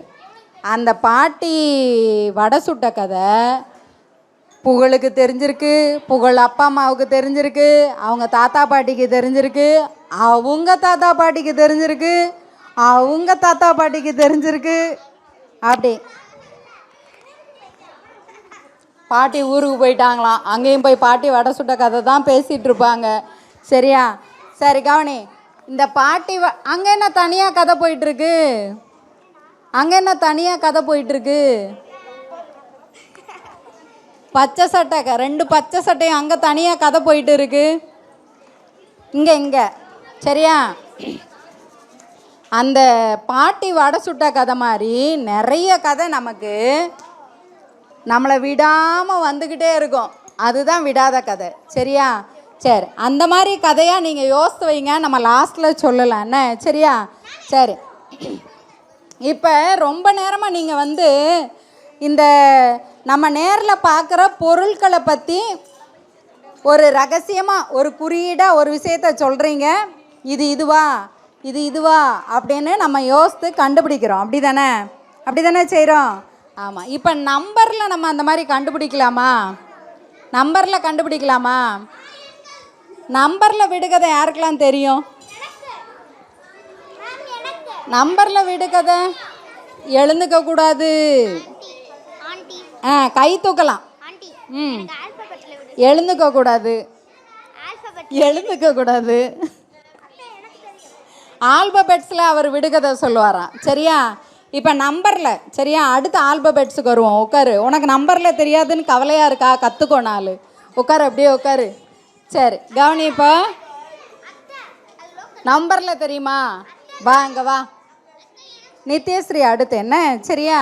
அந்த பாட்டி வடை சுட்ட கதை புகழுக்கு தெரிஞ்சிருக்கு, புகழ் அப்பா அம்மாவுக்கு தெரிஞ்சிருக்கு, அவங்க தாத்தா பாட்டிக்கு தெரிஞ்சிருக்கு, அவங்க தாத்தா பாட்டிக்கு தெரிஞ்சிருக்கு, அவங்க தாத்தா பாட்டிக்கு தெரிஞ்சிருக்கு. அப்படி பாட்டி ஊருக்கு போயிட்டாங்களாம், அங்கேயும் போய் பாட்டி வடை சுட்ட கதை தான் பேசிகிட்டு இருப்பாங்க. சரியா? சரி கவனி, இந்த பாட்டி அங்கே என்ன தனியாக கதை போயிட்டுருக்கு? அங்கே என்ன தனியாக கதை போயிட்டுருக்கு? பச்சை சட்டை, 2 பச்சை சட்டையும் அங்கே தனியாக கதை போயிட்டு இருக்கு. இங்கே சரியா? அந்த பாட்டி வடை சுட்ட கதை மாதிரி நிறைய கதை நமக்கு நம்மளை விடாமல் வந்துக்கிட்டே இருக்கும். அதுதான் விடாத கதை. சரியா? சரி, அந்த மாதிரி கதையாக நீங்கள் யோசித்து வைங்க, நம்ம லாஸ்ட்டில் சொல்லலாம் என்ன? சரியா? சரி, இப்போ ரொம்ப நேரமாக நீங்கள் வந்து இந்த நம்ம நேரில் பார்க்குற பொருட்களை பற்றி ஒரு ரகசியமாக ஒரு குறியீடாக ஒரு விஷயத்த சொல்கிறீங்க. இது இதுவா, இது இதுவா அப்படின்னு நம்ம யோசித்து கண்டுபிடிக்கிறோம். அப்படி தானே செய்கிறோம்? ஆமாம். இப்போ நம்பரில் நம்ம அந்த மாதிரி கண்டுபிடிக்கலாமா? நம்பரில் கண்டுபிடிக்கலாமா? நம்பரில் விடுகதை யாருக்கெல்லாம் தெரியும்? நம்பரில் விடுகதை எழுந்துக்க கூடாது. கை தூக்கலாம். எழுந்துக்க கூடாது. ஆல்பபெட்ஸில் அவர் விடுகதை சொல்லுவாராம். சரியா? இப்போ நம்பரில். சரியா? அடுத்த ஆல்பபெட்ஸுக்கு வருவோம். உட்காரு. உனக்கு நம்பரில் தெரியாதுன்னு கவலையாக இருக்கா? கற்றுக்கோ நாள். உட்காரு, அப்படியே உட்காரு. சரி கவனி, இப்போ நம்பரில் தெரியுமா? வா இங்கே வா. நித்யஸ்ரீ அடுத்து என்ன? சரியா?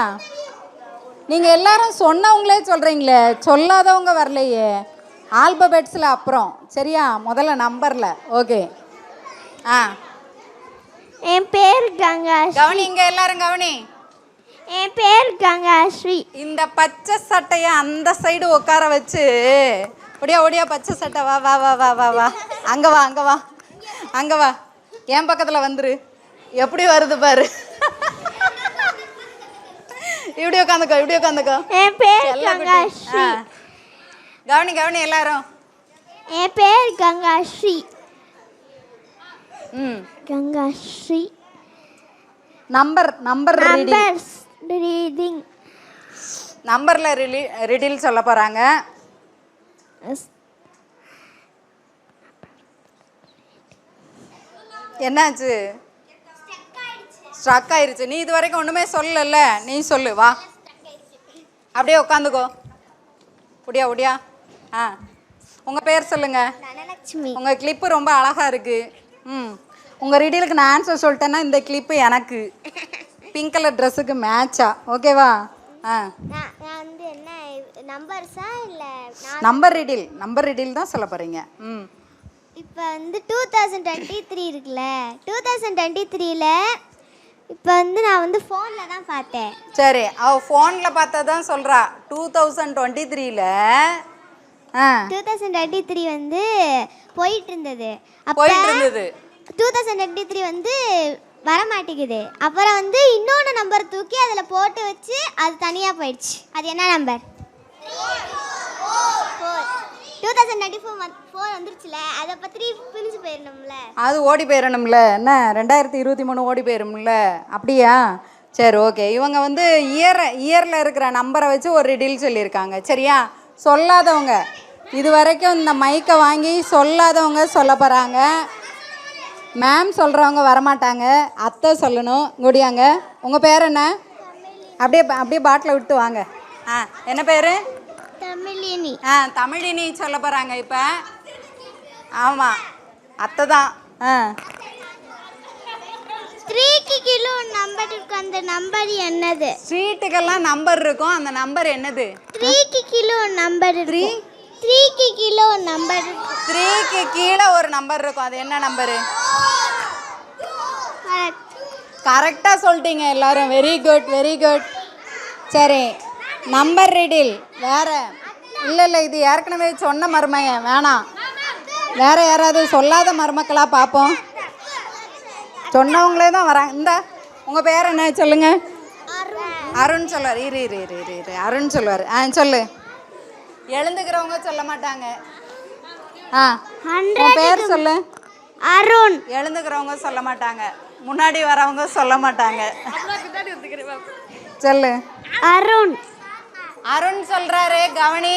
நீங்கள் எல்லாரும் சொன்னவங்களே சொல்கிறீங்களே, சொல்லாதவங்க வரலையே. ஆல்பபெட்ஸில் அப்புறம். சரியா? முதல்ல நம்பரில். ஓகே. என் பேர் கங்காஸ்ரீ. கவனி, இங்கே எல்லாரும் கவனி. என் பேர் கங்காஸ்ரீ. இந்த பச்சை சட்டையை அந்த சைடு உட்கார வச்சு ஒடியா பச்சை சட்டை வா வா வா வா வா வா அங்கே வா அங்கே வா அங்கே வா, என் பக்கத்தில் வந்துரு. எப்படி வருது பாரு. இப்படி உட்காந்துக்கோ. என் பேர் கங்காஸ்ரீ. கவனி எல்லாரும். என் பேர் கங்காஸ்ரீ. கங்காஸ்ரீ. Number reading. நம்பரில் ரிடில் சொல்ல போகிறாங்க. என்னாச்சு? ஸ்ட்ரக் ஆயிடுச்சு. நீ இது வரைக்கும் ஒன்றுமே சொல்லல. நீ சொல்லு வா. அப்படியே உட்காந்துக்கோ. ஒடியா. உங்கள் பேர் சொல்லுங்க. உங்கள் கிளிப்பு ரொம்ப அழகாக இருக்குது. உங்கள் ரீடிலுக்கு நான் ஆன்சர் சொல்லிட்டேன்னா இந்த கிளிப்பு எனக்கு பிங்க் கலர் ட்ரெஸ்ஸுக்கு மேட்சா? ஓகேவா? நம்பர் ரீடில் தான் சொல்ல போகிறீங்க. இப்போ வந்து 2023 இருக்குல்ல, 2023ல் இப்போ வந்து நான் வந்து ஃபோனில் தான் பார்த்தேன். சரி, அவள் ஃபோனில் பார்த்தா தான் சொல்கிறா. 2023ல் 2023 வந்து போயிட்டு இருந்தது. 2023 வந்து வரமாட்டேங்குது. அப்புறம் வந்து இன்னொன்று நம்பர் தூக்கி அதில் போட்டு வச்சு அது தனியாக போயிடுச்சு. அது என்ன நம்பர்? 2024 வந்துருச்சுல, அதை பற்றி பிரிஞ்சு போயிடணும்ல. அது ஓடி போயிடணும்ல. என்ன 2023 ஓடி போயிடும்ல? அப்படியா? சரி ஓகே. இவங்க வந்து இயரில் இருக்கிற நம்பரை வச்சு ஒரு ரிடில் சொல்லியிருக்காங்க. சரியா? சொல்லாதவங்க இது வரைக்கும் இந்த மைக்கை வாங்கி சொல்லாதவங்க சொல்ல போகிறாங்க. மேம் சொல்கிறவங்க வரமாட்டாங்க. அத்தை சொல்லணும். குடியாங்க. உங்கள் பேர் என்ன? அப்படியே பாட்டில் விட்டு வாங்க. என்ன பேர்? தமிழினி. தமிழினி சொல்ல போகிறாங்க இப்போ. ஆமாம், அத்தை தான். 3க்கு கிலோ நம்பர் இருக்கு. அந்த நம்பர் என்னது? ஸ்ட்ரீட்டுக்கெல்லாம் நம்பர் இருக்கும். அந்த நம்பர் என்னது? 3க்கு கிலோ நம்பர் 3 3க்கு கீழே ஒரு நம்பர் 3க்கு கீழே ஒரு நம்பர் இருக்கும். அது என்ன நம்பரு? கரெக்டாக சொல்லிட்டீங்க எல்லாரும். Very good, very good. சரி, நம்பர் ரீடில் வேற. இல்லை இது ஏற்கனவே சொன்ன மருமையன், வேணாம். வேற யாராவது சொல்லாத மருமக்களாக பார்ப்போம். சொன்னவங்களே தான் வராங்க. இந்த உங்கள் பேர் என்ன சொல்லுங்க? அருண் சொல்லுவார். இரு அருண் சொல்லுவார். சொல்லு. எழுந்துக்கிறவங்க சொல்ல மாட்டாங்க. உன் பேர் சொல்லு. அருண். எழுந்துக்கிறவங்க சொல்ல மாட்டாங்க, முன்னாடி வரவங்க சொல்ல மாட்டாங்க. சொல்லு. அருண். அருண் சொல்றாரு, கவனி.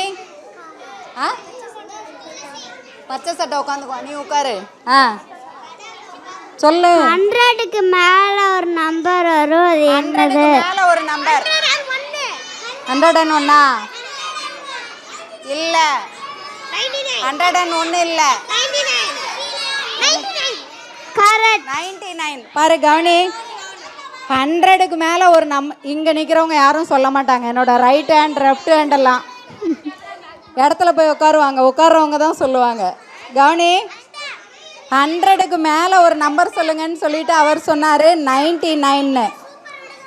பச்சை சட்டை உட்காந்துக்கோ, நீ உட்காரு. சொல்லு. 100க்கு மேல ஒரு நம்பர் வரும். அது என்னது? மேல ஒரு நம்பர் 101. இல்ல 101 இல்ல, கரெக்ட். 99. பாரு, கவனி. 100க்கு மேல ஒரு இங்க நிக்கிறவங்க யாரும் சொல்ல மாட்டாங்க. என்னோட ரைட் ஹேண்ட் லெஃப்ட் ஹேண்ட் எல்லாம் இடத்துல போய் உட்காருவாங்க. உட்கார்றவங்க தான் சொல்லுவாங்க. கவனி. 100க்கு மேலே ஒரு நம்பர் சொல்லுங்கன்னு சொல்லிட்டு அவர் சொன்னார் 99.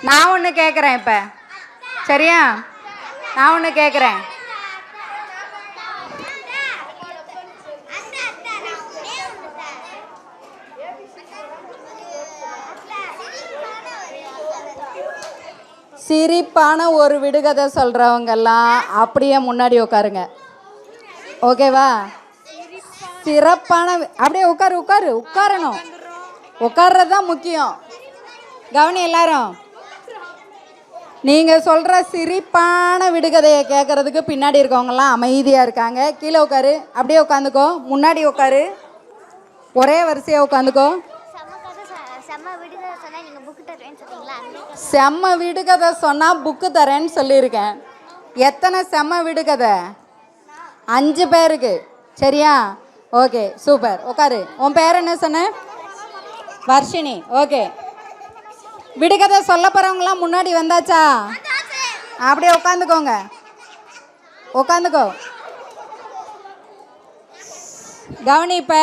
நான் ஒன்று கேட்குறேன் இப்போ, சரியா? நான் ஒன்று கேட்குறேன். சிரிப்பான ஒரு விடுகதை சொல்கிறவங்கெல்லாம் அப்படியே முன்னாடி உட்காருங்க, ஓகேவா? சிறப்பான அப்படியே உட்காரணும். உட்கார்றது தான் முக்கியம். கவனி எல்லாரும். நீங்கள் சொல்கிற சிரிப்பான விடுகதையை கேட்குறதுக்கு பின்னாடி இருக்கவங்கலாம் அமைதியாக இருக்காங்க. கீழே உட்காரு, அப்படியே உட்காந்துக்கோ. முன்னாடி உட்காரு, ஒரே வரிசையாக உட்காந்துக்கோ. செம்ம விடுகதை சொன்னால் புக்கு தரேன்னு சொல்லியிருக்கேன். எத்தனை செம்ம விடுகதை? 5 பேருக்கு, சரியா? Okay, super. உட்காரு. உன் பேர் என்ன சொன்ன? வர்ஷினி. ஓகே, விடுகதை சொல்ல போகிறவங்களாம் முன்னாடி வந்தாச்சா? அப்படியே உட்காந்துக்கோங்க. கவனி. இப்போ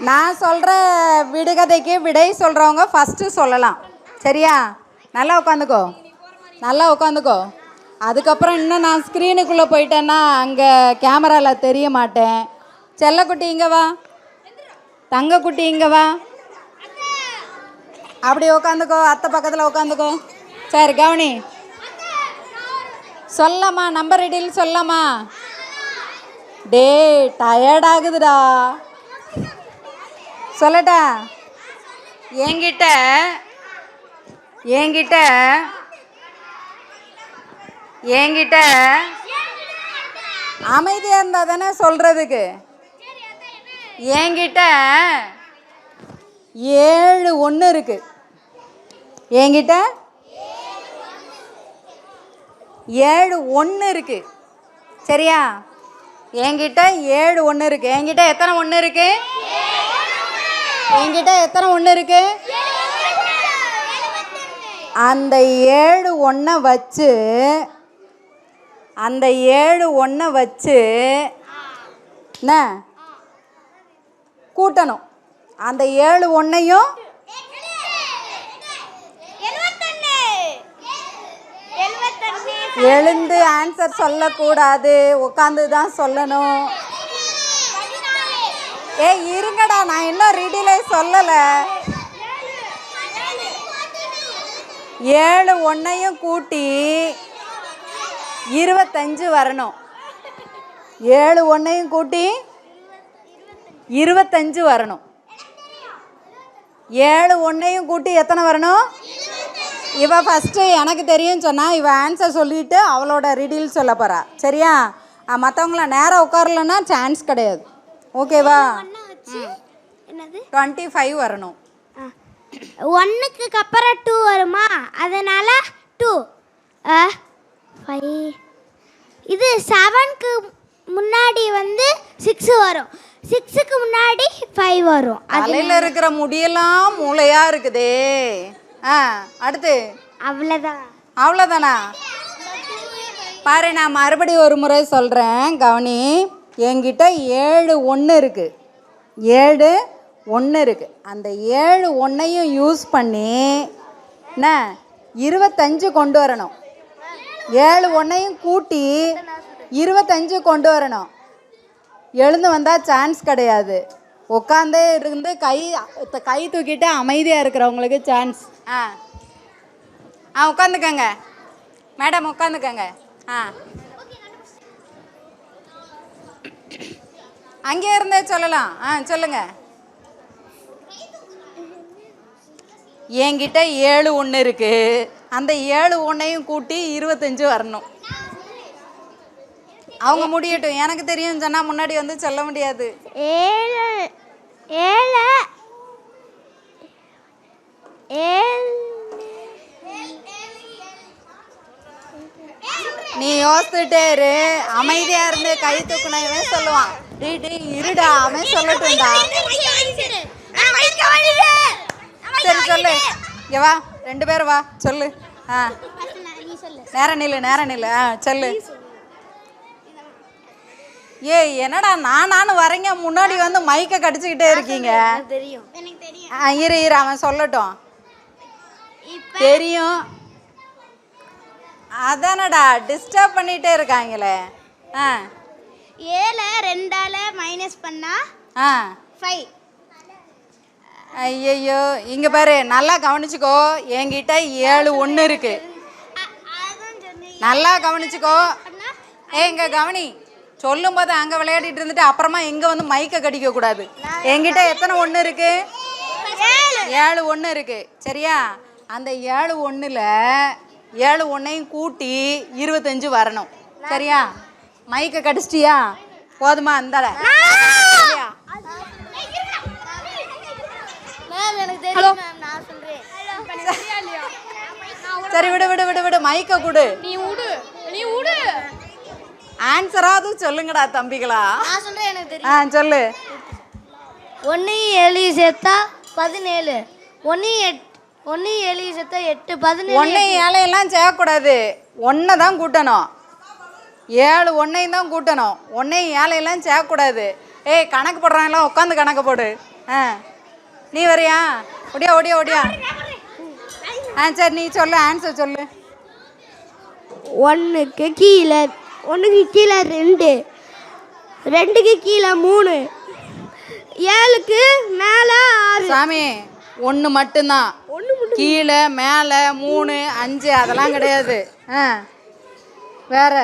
நான் சொல்கிற விடுகதைக்கு விடை சொல்கிறவங்க ஃபஸ்ட்டு சொல்லலாம், சரியா? நல்லா உட்காந்துக்கோ. அதுக்கப்புறம் இன்னும் நான் ஸ்க்ரீனுக்குள்ளே போயிட்டேன்னா அங்கே கேமராவில் தெரிய மாட்டேன். செல்லக்குட்டி இங்கே வா, தங்கக்குட்டி இங்கே வா. அப்படி உட்காந்துக்கோ, அத்தை பக்கத்தில் உட்காந்துக்கோ. சரி, கவனி. சொல்லம்மா, நம்பர் ரெடியில் சொல்லம்மா. டே, டயர்டாகுதுடா. சொல்லட்டா? என்கிட்ட அமைதியாக இருந்தால் தானே சொல்கிறதுக்கு. என்கிட்ட 7 1 இருக்கு. என்கிட்ட 7 1 இருக்கு, சரியா? என்கிட்ட 7 1 இருக்கு. என்கிட்ட எத்தனை 1 இருக்கு? என்கிட்ட எத்தனை 1 இருக்கு? அந்த 7 1 வச்சு என்ன கூட்டணும். அந்த 7 1ஐயும் எழுந்து ஆன்சர் சொல்லக்கூடாது, உட்காந்து தான் சொல்லணும். இருங்கடா, நான் இன்னும் ரீடிலே சொல்லலை. 7 1ஐயும் கூட்டி 25 வரணும். 7 1ஐயும் கூட்டி 25 வரணும். 7 1ஐயும் கூட்டி எத்தனை வரணும்? இவ ஃபஸ்ட்டு எனக்கு தெரியும்னு சொன்னால் இவ ஆன்சர் சொல்லிவிட்டு அவளோட ரீடில் சொல்ல போகிறா, சரியா? மற்றவங்கள நேராக உட்காரலன்னா சான்ஸ் கிடையாது, ஓகேவா? 25 வரணும். 1க்கு அப்புறம் 2 வருமா? அதனால 2 5. இது 7க்கு முன்னாடி 6 வரும். 6க்கு முன்னாடி 5 வரும். தலையில் இருக்கிற முடியெல்லாம் மூளையா இருக்குதே. அடுத்து அவ்வளோதானா? பாரு, நான் மறுபடியும் ஒரு முறை சொல்கிறேன், கவனி. என்கிட்ட 7 1 இருக்குது, 7 1 இருக்குது. அந்த 7 1ஐயும் யூஸ் பண்ணி என்ன 25 கொண்டு வரணும். 7 1ஐயும் கூட்டி 25 கொண்டு வரணும். எழுந்து வந்தால் சான்ஸ் கிடையாது. உட்காந்தே இருந்து கை தூக்கிட்டு அமைதியாக இருக்கிறவங்களுக்கு சான்ஸ். உட்காந்துக்கங்க மேடம், உட்காந்துக்கங்க. அங்கே இருந்தே சொல்லலாம். சொல்லுங்க. என்கிட்ட 7 1 இருக்கு. அந்த 7 1ஐயும் கூட்டி 25 வரணும். அவங்க முடியட்டும், எனக்கு தெரியும் சொன்னா முன்னாடி வந்து சொல்ல முடியாது. 7 7 நீ யோசிச்சுட்டே இரு, அமைதியா இருந்து கை தூக்குனவன் சொல்லுவான். இருடா, அவன் சொல்லட்டும்டா. சரி சொல்லு. இங்க வா, 2 பேரும் வா, சொல்லு. நேரம் நில்லு. சொல்லு. என்னடா நானும் வரேங்க, முன்னாடி வந்து மைக்கை கடிச்சுக்கிட்டே இருக்கீங்க. இரு அவன் சொல்லட்டும். தெரியும், அதானடா டிஸ்டர்ப் பண்ணிட்டே இருக்காங்களே. 7 2ஆல மைனஸ் பண்ணா 5. ஐயோ, இங்க பாரு, நல்லா கவனிச்சுக்கோ. என்கிட்ட 7 1 இருக்கு. நல்லா கவனிச்சுக்கோ. இங்க கவனி. சொல்லும் போது அங்கே விளையாடிட்டு இருந்துட்டு அப்புறமா எங்கே வந்து மைக்கை கடிக்க கூடாது. என்கிட்ட எத்தனை 1 இருக்கு? 7 1 இருக்கு. சரியா? அந்த 7 1ல் 7 1ஐயும் கூட்டி 25 வரணும். சரியா? மைக்கை கடிச்சிட்டியா? போதுமா? அந்த சரி, விடு மைக்கை கொடு. நீ விடு. ஆன்சராவது சொல்லுங்கடா தம்பிகளா. நான் சொல்றேன், எனக்கு தெரியும். சொல்லு. 1 7 சேர்த்தா 17. 1 7 சேர்த்தா 8 17. 1 7 எல்லாம் சேர்க்கக்கூடாது, 1 தான் கூட்டணும். 7 1ஐயும் தான் கூட்டணும். 1 7 எல்லாம் சேர்க்கக்கூடாது. கணக்கு போடுறாங்கலாம், உட்காந்து கணக்கு போடு. நீ வரியா? ஒடியா. சரி, நீ சொல்லு, ஆன்சர் சொல்லு. 1க்கு கீழே 2, 2க்கு கீழே 3, 7க்கு மேலே 6. சாமி, 1 மட்டும்தான். கீழே மேலே 3 5 அதெல்லாம் கிடையாது. வேற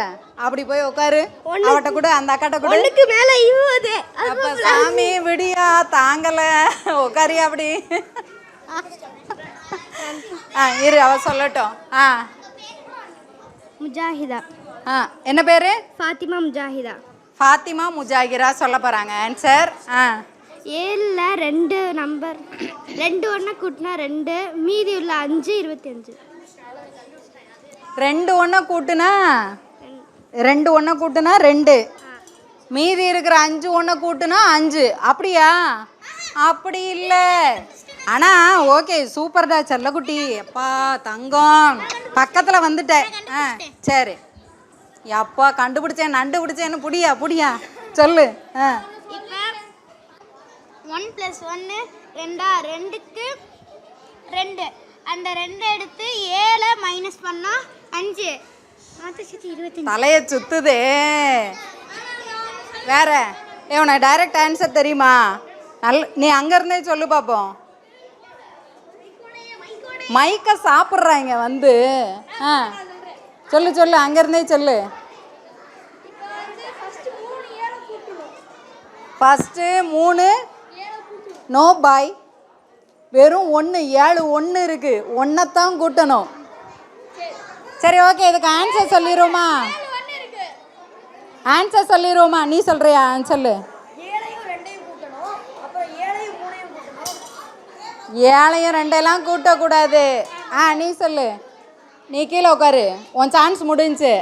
அப்படி போய் உட்காரு. அவட்ட கூட, அந்த அக்காட்ட கூட. 1க்கு மேலே 20. அப்ப சாமி விடியா, தாங்கல, உட்காரியா அப்படி. இரு, அவ சொல்லட்டும். முஜாஹிதா. என்ன பேரு? ஃபாத்திமா முஜாஹிதா. ஃபாத்திமா முஜாஹிரா சொல்ல போறாங்க ஆன்சர். 7ல் 2 நம்பர் 2 1 கூட்டினா 2, மீதி உள்ள 5 25. 2 1 கூட்டுனா 2, மீதி இருக்கிற 5 1 கூட்டுனா 5. அப்படியா? அப்படி இல்லை. ஆனால் ஓகே, சூப்பர்டா செல்லக்குட்டி. அப்பா தங்கம், பக்கத்தில் வந்துட்டேன். சரி, அப்பா கண்டுபிடிச்சேன்னு புடியா சொல்லு. இப்போ 1 + 1 2க்கு 2. அந்த 2 எடுத்து 7 மைனஸ் பண்ணா 5. தலையை சுத்துதே. வேற உனக்கு டைரக்ட் ஆன்சர் தெரியுமா? நீ அங்கேருந்தே சொல்லு பார்ப்போம். மைக்கை சாப்பிட்றாங்க வந்து. சொல்லு, அங்கேருந்தே சொல்லு. ஃபஸ்ட்டு 3 நோ பாய், வெறும் 1 7 1 இருக்கு. 1ஐத்தான் கூட்டணும். சரி, ஓகே, இதுக்கு ஆன்சர் சொல்லிடுவோமா? நீ சொல்றியா? சொல்லு. 7ஐயும் 2ஐயும் கூட்டக்கூடாது. நீ சொல்லு. நீ கீழே உட்காரு, உன் சான்ஸ் முடிஞ்சு.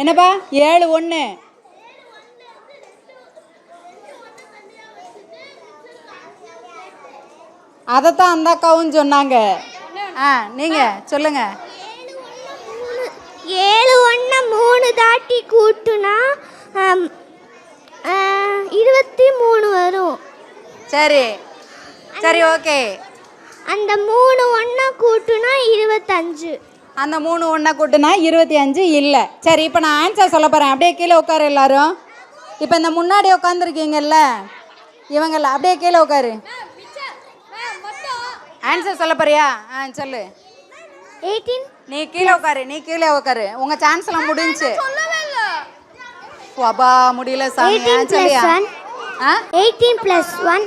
என்னப்பா 7 1? அதைத்தான் அந்த அக்காவும் சொன்னாங்க. நீங்கள் சொல்லுங்க. 7 1 3 தாட்டி கூட்டுனா 23 வரும். சரி சரி ஓகே. அந்த 3 1 கூட்டுனா 25. அந்த 3 ஒன்றா கூட்டுனா 25 இல்லை. சரி இப்போ நான் ஆன்சர் சொல்ல போகிறேன். அப்படியே கீழே உட்காரு எல்லாரும். இப்போ இந்த முன்னாடி உட்காந்துருக்கீங்கல்ல இவங்கள அப்படியே கீழே உட்காரு. ஆன்சர் சொல்ல போறியா? சொல்லு. 18. நீ கீழே உட்காரு, நீ கீழே உட்காரு. உங்கள் சான்ஸ்லாம் முடிஞ்சு. அப்பா முடியல சாமி. 18 சொல்லியா? 18 plus 1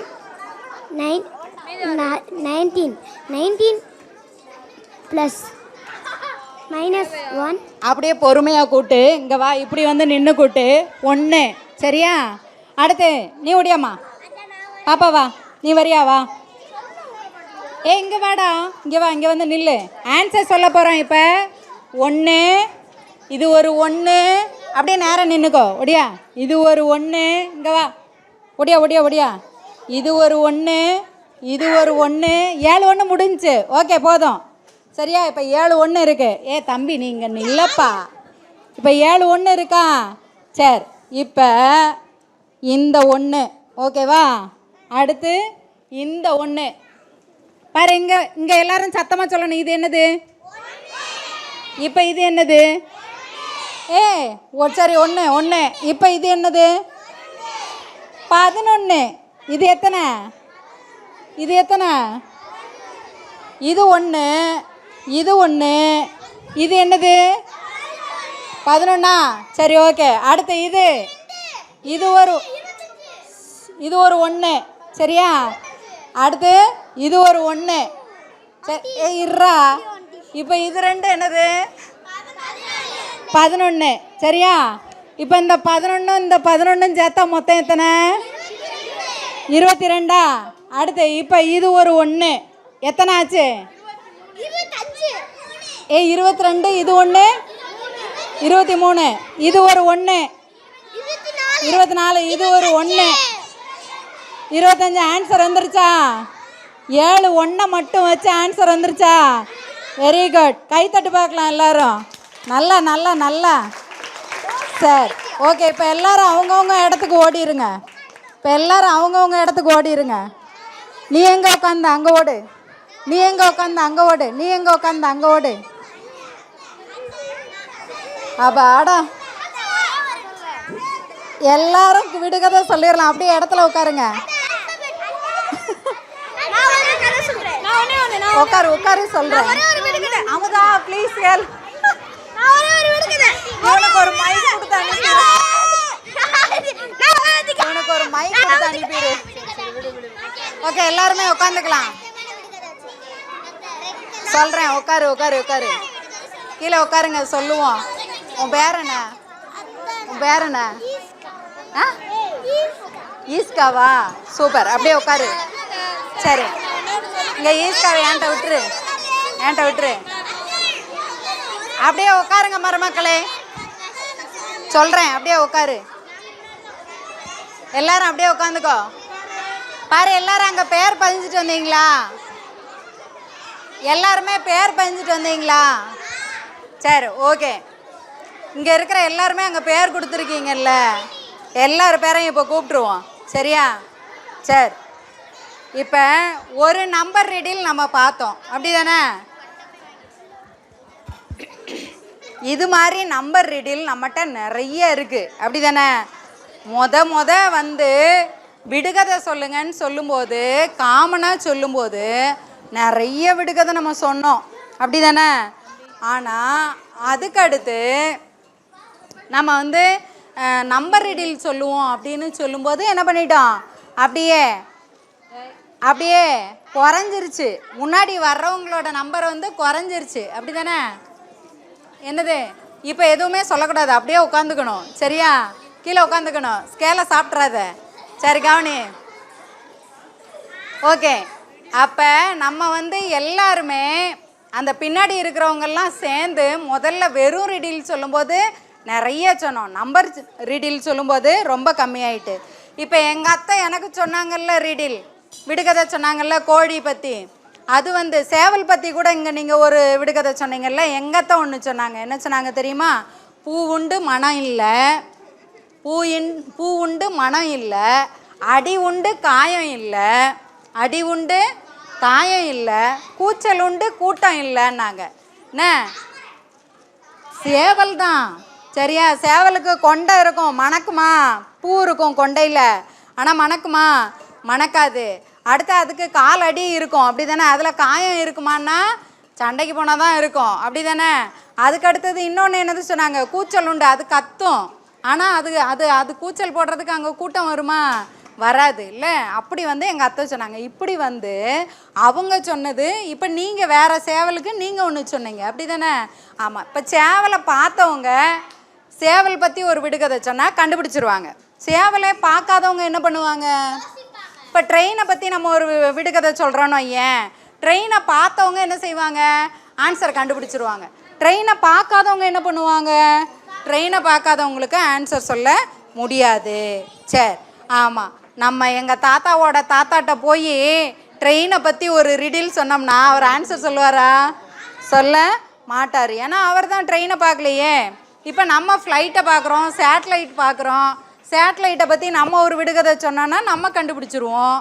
19 19 plus minus 1. அப்படியே பொறுமையாக கூட்டு. இங்கே வா, இப்படி வந்து நின்று கூட்டு. 1 சரியா? அடுத்து நீ ஒடியாம்மா. பாப்பா வா, நீ வரியா? வா. இங்கே வாடா, இங்கே வா, இங்கே வந்து நில்லு. ஆன்சர் சொல்ல போகிறோம் இப்போ. 1 இது ஒரு 1. அப்படியே நேரம் நின்றுக்கோ. ஒடியா, இது ஒரு 1. இங்கே வா, ஒடியா ஒடியா ஒடியா. இது ஒரு 1 இது ஒரு 1. 7 1 முடிஞ்சுச்சு. ஓகே போதும் சரியா? இப்போ 7 1 இருக்குது. தம்பி நீங்கள் நில்லப்பா. இப்போ 7 1 இருக்கா? சரி இப்போ இந்த 1 ஓகேவா? அடுத்து இந்த 1 பாரு. இங்கே எல்லாரும் சத்தமாக சொல்லணும். இது என்னது? இப்போ இது என்னது? சரி 1 1. இப்போ இது என்னது? 11. இது எத்தனை? இது எத்தனை? இது 1 இது 1. இது என்னது? 11. சரி ஓகே. அடுத்து இது இது ஒரு 1 சரியா? அடுத்து இது ஒரு 1. சரி இருறா. இப்போ இது 2 என்னது? 11 சரியா? இப்போ இந்த 11 இந்த 11 சேர்த்தா மொத்தம் எத்தனை? 22. அடுத்து இப்போ இது ஒரு 1. எத்தனை ஆச்சு? 22. இது 1 23. இது ஒரு 1 24. இது ஒரு 1 25. ஆன்சர் வந்துருச்சா? 7 1 மட்டும் வச்சு ஆன்சர் வந்துருச்சா? Very good. கைத்தட்டு பார்க்கலாம் எல்லாரும். நல்லா நல்லா நல்லா. சரி ஓகே. இப்போ எல்லாரும் அவங்கவுங்க இடத்துக்கு ஓடிடுங்க. இப்போ எல்லாரும் அவங்கவுங்க இடத்துக்கு ஓடிடுங்க. நீ எங்கே உட்காந்து அங்கே ஓடு. நீ எங்கே உட்காந்து அங்கே ஓடு. நீ எங்கே உட்காந்து அங்கே ஓடு. அப்போ ஆடா எல்லாரும் விடுகதை சொல்லிடலாம். அப்படியே இடத்துல உட்காருங்க. உட்காரு உட்காரு சொல்கிறேன். Amudha please help. உனக்கு ஒரு மைக் கொடுத்து அனுப்பிடு. உனக்கு ஒரு மைக் கொடுத்து அனுப்பிடு. ஓகே எல்லாருமே உட்காந்துக்கலாம். சொல்கிறேன். உட்காரு உட்காரு உட்காரு. கீழே உட்காருங்க சொல்லுவோம். உன் பேர் என்ன? உன் பேர் என்ன? ஈஸ்காவா? சூப்பர். அப்படியே உட்காரு. சரி இங்கே ஈஸ்காவை ஏன்ட்ட விட்டுரு. ஏன்ட்ட விட்டுரு. அப்படியே உட்காருங்க மருமக்களே. சொல்கிறேன் அப்படியே உட்காரு. எல்லாரும் அப்படியே உட்காந்துக்கோ. பாரு எல்லாரும் அங்கே பேர் பதிஞ்சிட்டு வந்தீங்களா? எல்லாருமே பேர் பதிஞ்சிட்டு வந்தீங்களா? சரி ஓகே. இங்கே இருக்கிற எல்லாருமே அங்கே பேர் கொடுத்துருக்கீங்கல்ல. எல்லார் பேரையும் இப்போ கூப்பிட்ருவோம் சரியா? சரி இப்போ ஒரு நம்பர் ரீடில் நம்ம பார்த்தோம் அப்படி தானே? இது மாதிரி நம்பர் ரீடில் நம்மகிட்ட நிறைய இருக்குது அப்படி தானே? மொத வந்து விடுகதை சொல்லுங்கன்னு சொல்லும்போது காமனாக சொல்லும்போது நிறைய விடுகதை நம்ம சொன்னோம் அப்படி தானே? ஆனால் அதுக்கடுத்து நம்ம வந்து நம்பர் ரீடில் சொல்லுவோம் அப்படின்னு சொல்லும்போது என்ன பண்ணிட்டோம்? அப்படியே குறைஞ்சிருச்சு. முன்னாடி வர்றவங்களோட நம்பர் வந்து குறைஞ்சிருச்சு அப்படி தானே? என்னது? இப்போ எதுவுமே சொல்லக்கூடாது. அப்படியே உட்காந்துக்கணும் சரியா? கீழே உட்காந்துக்கணும். ஸ்கேலை சாப்பிட்றாத. சரி கவனி. ஓகே. அப்போ நம்ம வந்து எல்லாருமே அந்த பின்னாடி இருக்கிறவங்கெல்லாம் சேர்ந்து முதல்ல வெறும் ரீடில் சொல்லும்போது நிறைய சொன்னோம். நம்பர் ரீடில் சொல்லும்போது ரொம்ப கம்மியாயிட்டு. இப்போ எங்கள் அத்தை எனக்கு சொன்னாங்கல்ல ரீடில் விடுகதை சொன்னாங்கல்ல கோழி பற்றி. அது வந்து சேவல் பற்றி கூட இங்கே நீங்கள் ஒரு விடுகதை சொன்னீங்கல்ல, எங்கத்த ஒன்று சொன்னாங்க. என்ன சொன்னாங்க தெரியுமா? பூ உண்டு மனம் இல்லை, பூ உண்டு மனம் இல்லை, அடி உண்டு காயம் இல்லை, அடி உண்டு காயம் இல்லை, கூச்சல் உண்டு கூட்டம் இல்லைன்னாங்க. என்ன? சேவல் தான். சரியா? சேவலுக்கு கொண்டை இருக்கும், மணக்குமா? பூ இருக்கும் கொண்டையில், ஆனால் மணக்குமா? மணக்காது. அடுத்து அதுக்கு கால் அடி இருக்கும், அப்படி தானே? அதில் காயம் இருக்குமான்னா சண்டைக்கு போனால் தான் இருக்கும், அப்படி தானே? அதுக்கு அடுத்தது இன்னொன்று என்னது சொன்னாங்க? கூச்சல் உண்டு, அது கத்தும், ஆனால் அது அது அது கூச்சல் போடுறதுக்கு அங்கே கூட்டம் வருமா? வராது இல்லை. அப்படி வந்து எங்கள் அத்தை சொன்னாங்க. இப்படி வந்து அவங்க சொன்னது. இப்போ நீங்கள் வேறு சேவலுக்கு நீங்கள் ஒன்று சொன்னீங்க, அப்படி தானே? ஆமாம். இப்போ சேவலை பார்த்தவங்க சேவல் பற்றி ஒரு விடுகதை சொன்னால் கண்டுபிடிச்சிருவாங்க. சேவலை பார்க்காதவங்க என்ன பண்ணுவாங்க? இப்போ ட்ரெயினை பற்றி நம்ம ஒரு விடுகதை சொல்கிறோன்னு ஏன், ட்ரெயினை பார்த்தவங்க என்ன செய்வாங்க? ஆன்சர் கண்டுபிடிச்சிருவாங்க. ட்ரெயினை பார்க்காதவங்க என்ன பண்ணுவாங்க? ட்ரெயினை பார்க்காதவங்களுக்கு ஆன்சர் சொல்ல முடியாது. சரி, ஆமாம். நம்ம எங்கள் தாத்தாவோட தாத்தாட்ட போய் ட்ரெயினை பற்றி ஒரு ரிடில் சொன்னோம்னா அவர் ஆன்சர் சொல்லுவாரா? சொல்ல மாட்டார். ஏன்னா அவர் தான் ட்ரெயினை பார்க்கலையே. இப்போ நம்ம ஃப்ளைட்டை பார்க்குறோம், சேட்டலைட் பார்க்குறோம். சேட்டலைட்டை பற்றி நம்ம ஒரு விடுகதை சொன்னோன்னா நம்ம கண்டுபிடிச்சிருவோம்.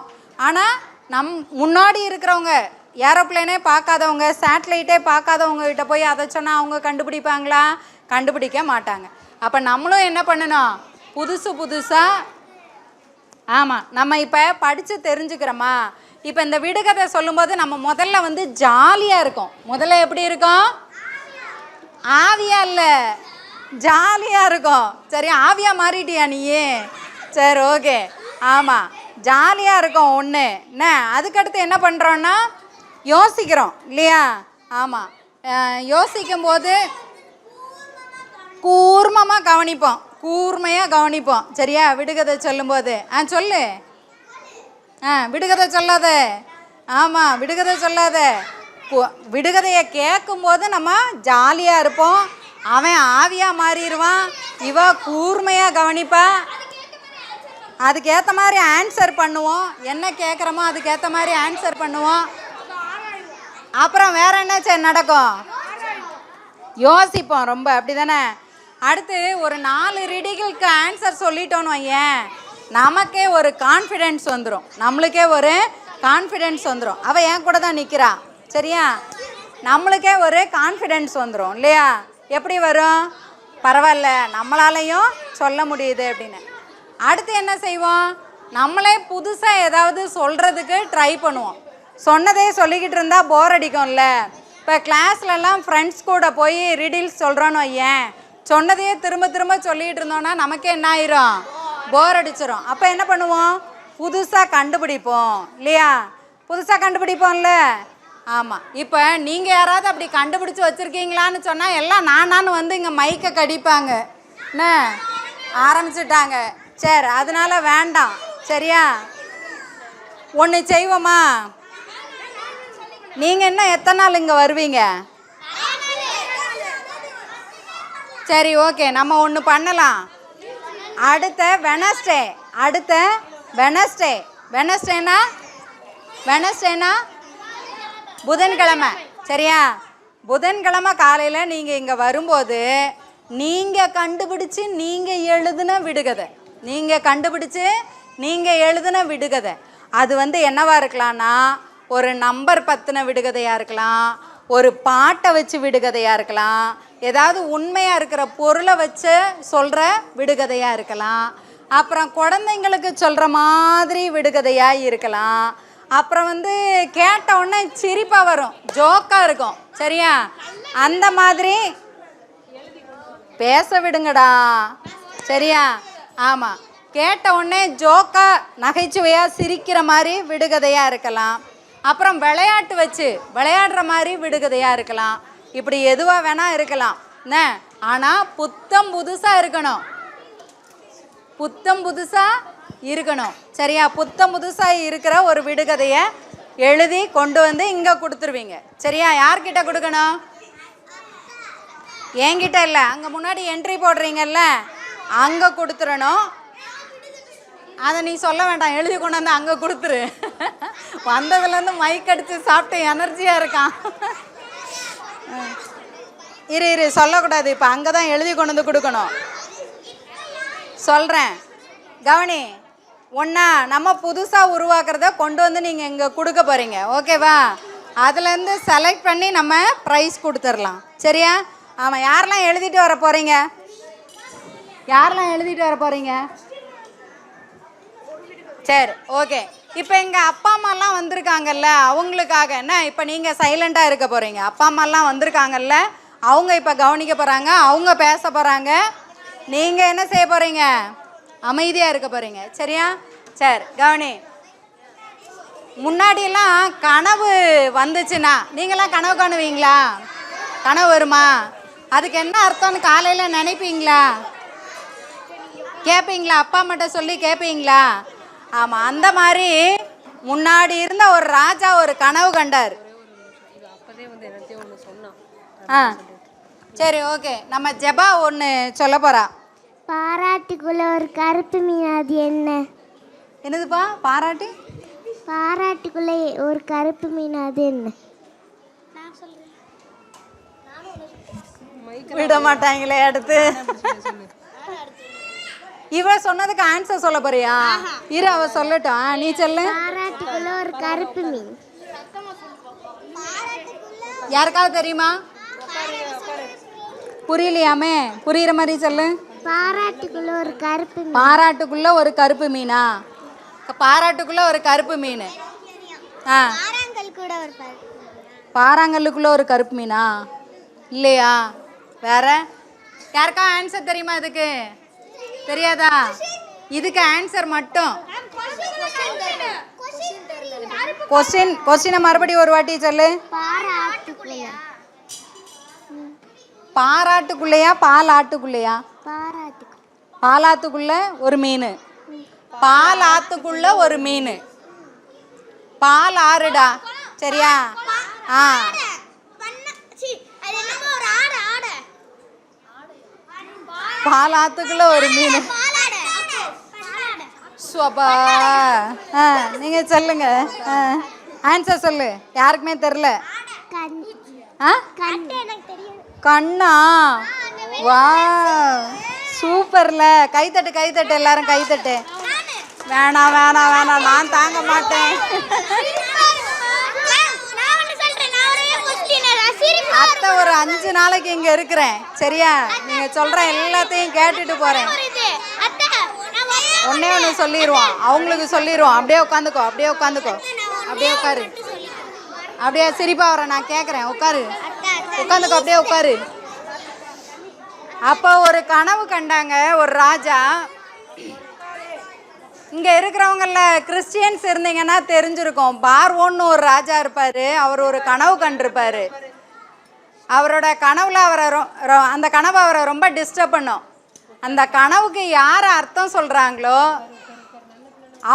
ஆனால் முன்னாடி இருக்கிறவங்க, ஏரோப்ளேனே பார்க்காதவங்க, சேட்டலைட்டே பார்க்காதவங்க கிட்ட போய் அதை சொன்னால் அவங்க கண்டுபிடிப்பாங்களா? கண்டுபிடிக்க மாட்டாங்க. அப்போ நம்மளும் என்ன பண்ணணும்? புதுசாக ஆமாம், நம்ம இப்போ படித்து தெரிஞ்சுக்கிறோமா? இப்போ இந்த விடுகதை சொல்லும்போது நம்ம முதல்ல வந்து ஜாலியாக இருக்கும். முதல்ல எப்படி இருக்கும்? ஆவியாக இல்லை, ஜாலியாக இருக்கும். சரி, ஆவியாக மாறிட்டியா நீயே? சரி, ஓகே. ஆமாம், ஜாலியாக இருக்கும் ஒன்று. என்ன அதுக்கடுத்து என்ன பண்ணுறோன்னா யோசிக்கிறோம் இல்லையா? ஆமாம், யோசிக்கும்போது கூர்மமாக கவனிப்போம், கூர்மையாக கவனிப்போம். சரியா? விடுகதை சொல்லும்போது சொல்லு. விடுகதை சொல்லாத. ஆமாம், விடுகதை சொல்லாத. விடுகதையை கேட்கும்போது நம்ம ஜாலியாக இருப்போம், அவன் ஆவியாக மாறிடுவான், இவ கூர்மையாக கவனிப்பா, அதுக்கேற்ற மாதிரி ஆன்சர் பண்ணுவோம். என்ன கேட்குறோமோ அதுக்கேற்ற மாதிரி ஆன்சர் பண்ணுவோம். அப்புறம் வேற என்ன நடக்கும்? யோசிப்போம் ரொம்ப, அப்படி தானே? அடுத்து ஒரு 4 ரிடிகளுக்கு ஆன்சர் சொல்லிட்டோன்னு வையேன், நமக்கே ஒரு கான்ஃபிடென்ஸ் வந்துடும், நம்மளுக்கே ஒரு கான்ஃபிடென்ஸ் வந்துடும். அவள் என் கூட தான் நிற்கிறா, சரியா? நம்மளுக்கே ஒரு கான்ஃபிடென்ஸ் வந்துடும் இல்லையா? எப்படி வரும்? பரவாயில்ல, நம்மளாலையும் சொல்ல முடியுது அப்படின்னு. அடுத்து என்ன செய்வோம்? நம்மளே புதுசாக ஏதாவது சொல்கிறதுக்கு ட்ரை பண்ணுவோம். சொன்னதே சொல்லிக்கிட்டு இருந்தால் போர் அடிக்கும்ல. இப்போ கிளாஸ்லலாம் ஃப்ரெண்ட்ஸ் கூட போய் ரிடில்ஸ் சொல்கிறோன்னு வையேன், சொன்னதையே திரும்ப திரும்ப சொல்லிகிட்டு இருந்தோன்னா நமக்கே என்ன ஆயிரும்? போர் அடிச்சிடும். அப்போ என்ன பண்ணுவோம்? புதுசாக கண்டுபிடிப்போம் இல்லையா? புதுசாக கண்டுபிடிப்போம்ல. ஆமாம். இப்போ நீங்கள் யாராவது அப்படி கண்டுபிடிச்சி வச்சுருக்கீங்களான்னு சொன்னால் எல்லாம் நானான்னு வந்து இங்கே மைக்கை கடிப்பாங்க. என்ன ஆரம்பிச்சுட்டாங்க? சரி, அதனால வேண்டாம். சரியா? ஒன்று செய்வோமா? நீங்கள் இன்னும் எத்தனை நாள் இங்கே வருவீங்க? சரி, ஓகே, நம்ம ஒன்று பண்ணலாம். அடுத்த வெனஸ்டேனா புதன்கிழமை. சரியா? புதன்கிழமை காலையில் நீங்கள் இங்கே வரும்போது நீங்கள் கண்டுபிடிச்சி நீங்கள் எழுதுன விடுகதை அது வந்து என்னவா இருக்கலாம்னா, ஒரு நம்பர் பற்றின விடுகதையாக இருக்கலாம், ஒரு பாட்டை வச்சு விடுகதையாக இருக்கலாம், ஏதாவது உண்மையாக இருக்கிற பொருளை வச்சு சொல்கிற விடுகதையாக இருக்கலாம், அப்புறம் குழந்தைங்களுக்கு சொல்கிற மாதிரி விடுகதையாக இருக்கலாம், அப்புறம் வந்து கேட்ட உடனே சிரிப்பாக வரும், ஜோக்காக இருக்கும். சரியா? அந்த மாதிரி பேச விடுங்கடா. சரியா? ஆமாம், கேட்ட உடனே ஜோக்காக நகைச்சுவையாக சிரிக்கிற மாதிரி விடுகதையாக இருக்கலாம், அப்புறம் விளையாட்டு வச்சு விளையாடுற மாதிரி விடுகதையாக இருக்கலாம். இப்படி எதுவாக வேணால் இருக்கலாம். என்ன ஆனால் புத்தம் புதுசாக இருக்கணும். சரியா? புத்தம் புதுசாக இருக்கிற ஒரு விடுகதையை எழுதி கொண்டு வந்து இங்கே கொடுத்துருவீங்க. சரியா? யார்கிட்ட கொடுக்கணும்? என்கிட்ட இல்லை, அங்கே முன்னாடி என்ட்ரி போடுறீங்கல்ல, அங்கே கொடுத்துடணும். அதை நீ சொல்ல வேண்டாம், எழுதி கொண்டு வந்து அங்கே கொடுத்துரு. வந்ததுலேருந்து மைக் அடித்து சாப்பிட்டு எனர்ஜியாக இருக்கான். இரு சொல்லக்கூடாது, இப்போ அங்கே தான் எழுதி கொண்டு வந்து கொடுக்கணும். சொல்கிறேன் கவனி. ஒன்றா நம்ம புதுசாக உருவாக்குறத கொண்டு வந்து நீங்கள் இங்கே கொடுக்க போகிறீங்க, ஓகேவா? அதுலேருந்து செலக்ட் பண்ணி நம்ம ப்ரைஸ் கொடுத்துடலாம், சரியா? ஆமாம், யாரெல்லாம் எழுதிட்டு வர போகிறீங்க? யாரெல்லாம் எழுதிட்டு வர போகிறீங்க? சரி, ஓகே. இப்போ எங்கள் அப்பா அம்மாலாம் வந்திருக்காங்கல்ல, அவங்களுக்காக என்ன இப்போ நீங்கள் சைலண்ட்டாக இருக்க போகிறீங்க. அப்பா அம்மாலாம் வந்திருக்காங்கல்ல, அவங்க இப்போ கவனிக்க போகிறாங்க, அவங்க பேச போகிறாங்க. நீங்கள் என்ன செய்ய போகிறீங்க? அமைதியாக இருக்க போகிறீங்க, சரியா? சரி கவனி. முன்னாடியெல்லாம் கனவு வந்துச்சுன்னா நீங்களாம் கனவு காணுவீங்களா? கனவு வருமா? அதுக்கு என்ன அர்த்தம்னு காலையில் நினைப்பீங்களா? கேட்பீங்களா? அப்பா அம்மாட்ட சொல்லி கேட்பீங்களா? ஆமாம், அந்த மாதிரி முன்னாடி இருந்த ஒரு ராஜா ஒரு கனவு கண்டார். ஆ சரி, ஓகே. நம்ம ஜெபா ஒன்று சொல்ல போகிறா. பாராட்டுக்குள்ள ஒரு கருப்பு மீன், அது என்ன? என்னதுப்பா? பாராட்டுக்குள்ள ஒரு கருப்பு மீன், அது என்ன? விட மாட்டாங்களே அடுத்து. இவ சொன்னதுக்கு ஆன்சர் சொல்ல போறியா? இரு, அவ சொல்லட்டும். நீ சொல்லு. பாராட்டுக்குள்ள ஒரு கருப்பு மீன். யாருக்காவது தெரியுமா? புரியலையாமே, புரியுற மாதிரி சொல்லு. பாராட்டுக்குள்ள ஒரு கருப்பு மீன். பாராட்டுக்குள்ள ஒரு கருப்பு மீனா? பாராட்டுக்குள்ள ஒரு கருப்பு மீன். ஆ, பாறாங்கல்லுக்குள்ள ஒரு கருப்பு மீனா? இல்லையா? வேற யாருக்கா ஆன்சர் தெரியுமா? இதுக்கு தெரியாதா? இதுக்கு ஆன்சர் மட்டும் கொஸ்டினை மறுபடியும் ஒரு வாட்டி சொல்லு. பாராட்டுக்குள்ளையா பாலாட்டுக்குள்ளையா? பாலாத்துக்குள்ள ஒரு மீன். பாலாத்துக்குள்ள ஒரு மீன். பால் ஆறுடா, சரியா? ஆ, பாலாத்துக்குள்ள ஒரு மீன். ஸ்வபா. ஆ, நீங்க சொல்லுங்க. ஆன்சர் சொல்லு. யாருக்குமே தெரியல. ஆ, கண்ணா? வா, சூப்பர்ல. கைத்தட்டு எல்லாரும் கைத்தட்டு. வேணாம், நான் தாங்க மாட்டேன். அத்தை ஒரு 5 நாளைக்கு இங்க இருக்கிறேன், சரியா? நீங்க சொல்ற எல்லாத்தையும் கேட்டுட்டு போறேன். ஒண்ணு சொல்லிடுவோம், அவங்களுக்கு சொல்லிடுவோம். அப்படியே உட்காந்துக்கோ. அப்படியே உட்காரு. அப்படியே சிரிப்பா வர நான் கேட்குறேன். உட்காந்துக்கோ. அப்படியே உட்காரு. அப்போ ஒரு கனவு கண்டாங்க ஒரு ராஜா. இங்கே இருக்கிறவங்கள கிறிஸ்டியன்ஸ் இருந்தீங்கன்னா தெரிஞ்சிருக்கும். பார்வோன்னு ஒரு ராஜா இருப்பார். அவர் ஒரு கனவு கண்டிருப்பார். அவரோட கனவுல அந்த கனவு அவரை ரொம்ப டிஸ்டர்ப் பண்ணும். அந்த கனவுக்கு யார் அர்த்தம் சொல்கிறாங்களோ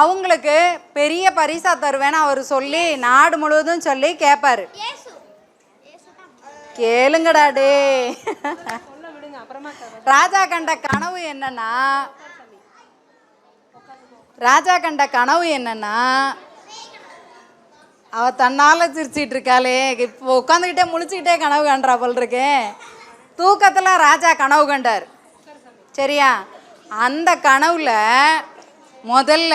அவங்களுக்கு பெரிய பரிசா தருவேன்னு அவர் சொல்லி நாடு முழுவதும் சொல்லி கேட்பாரு. கேளுங்கடா டே. ராஜா கண்ட கனவு என்னன்னா அவ தன்னால சிரிச்சிட்டு இருக்காளே, இப்போ உட்காந்துக்கிட்டே முழிச்சுக்கிட்டே கனவு கண்டா போல் இருக்கே. தூக்கத்தில் ராஜா கனவு கண்டார், சரியா? அந்த கனவுல முதல்ல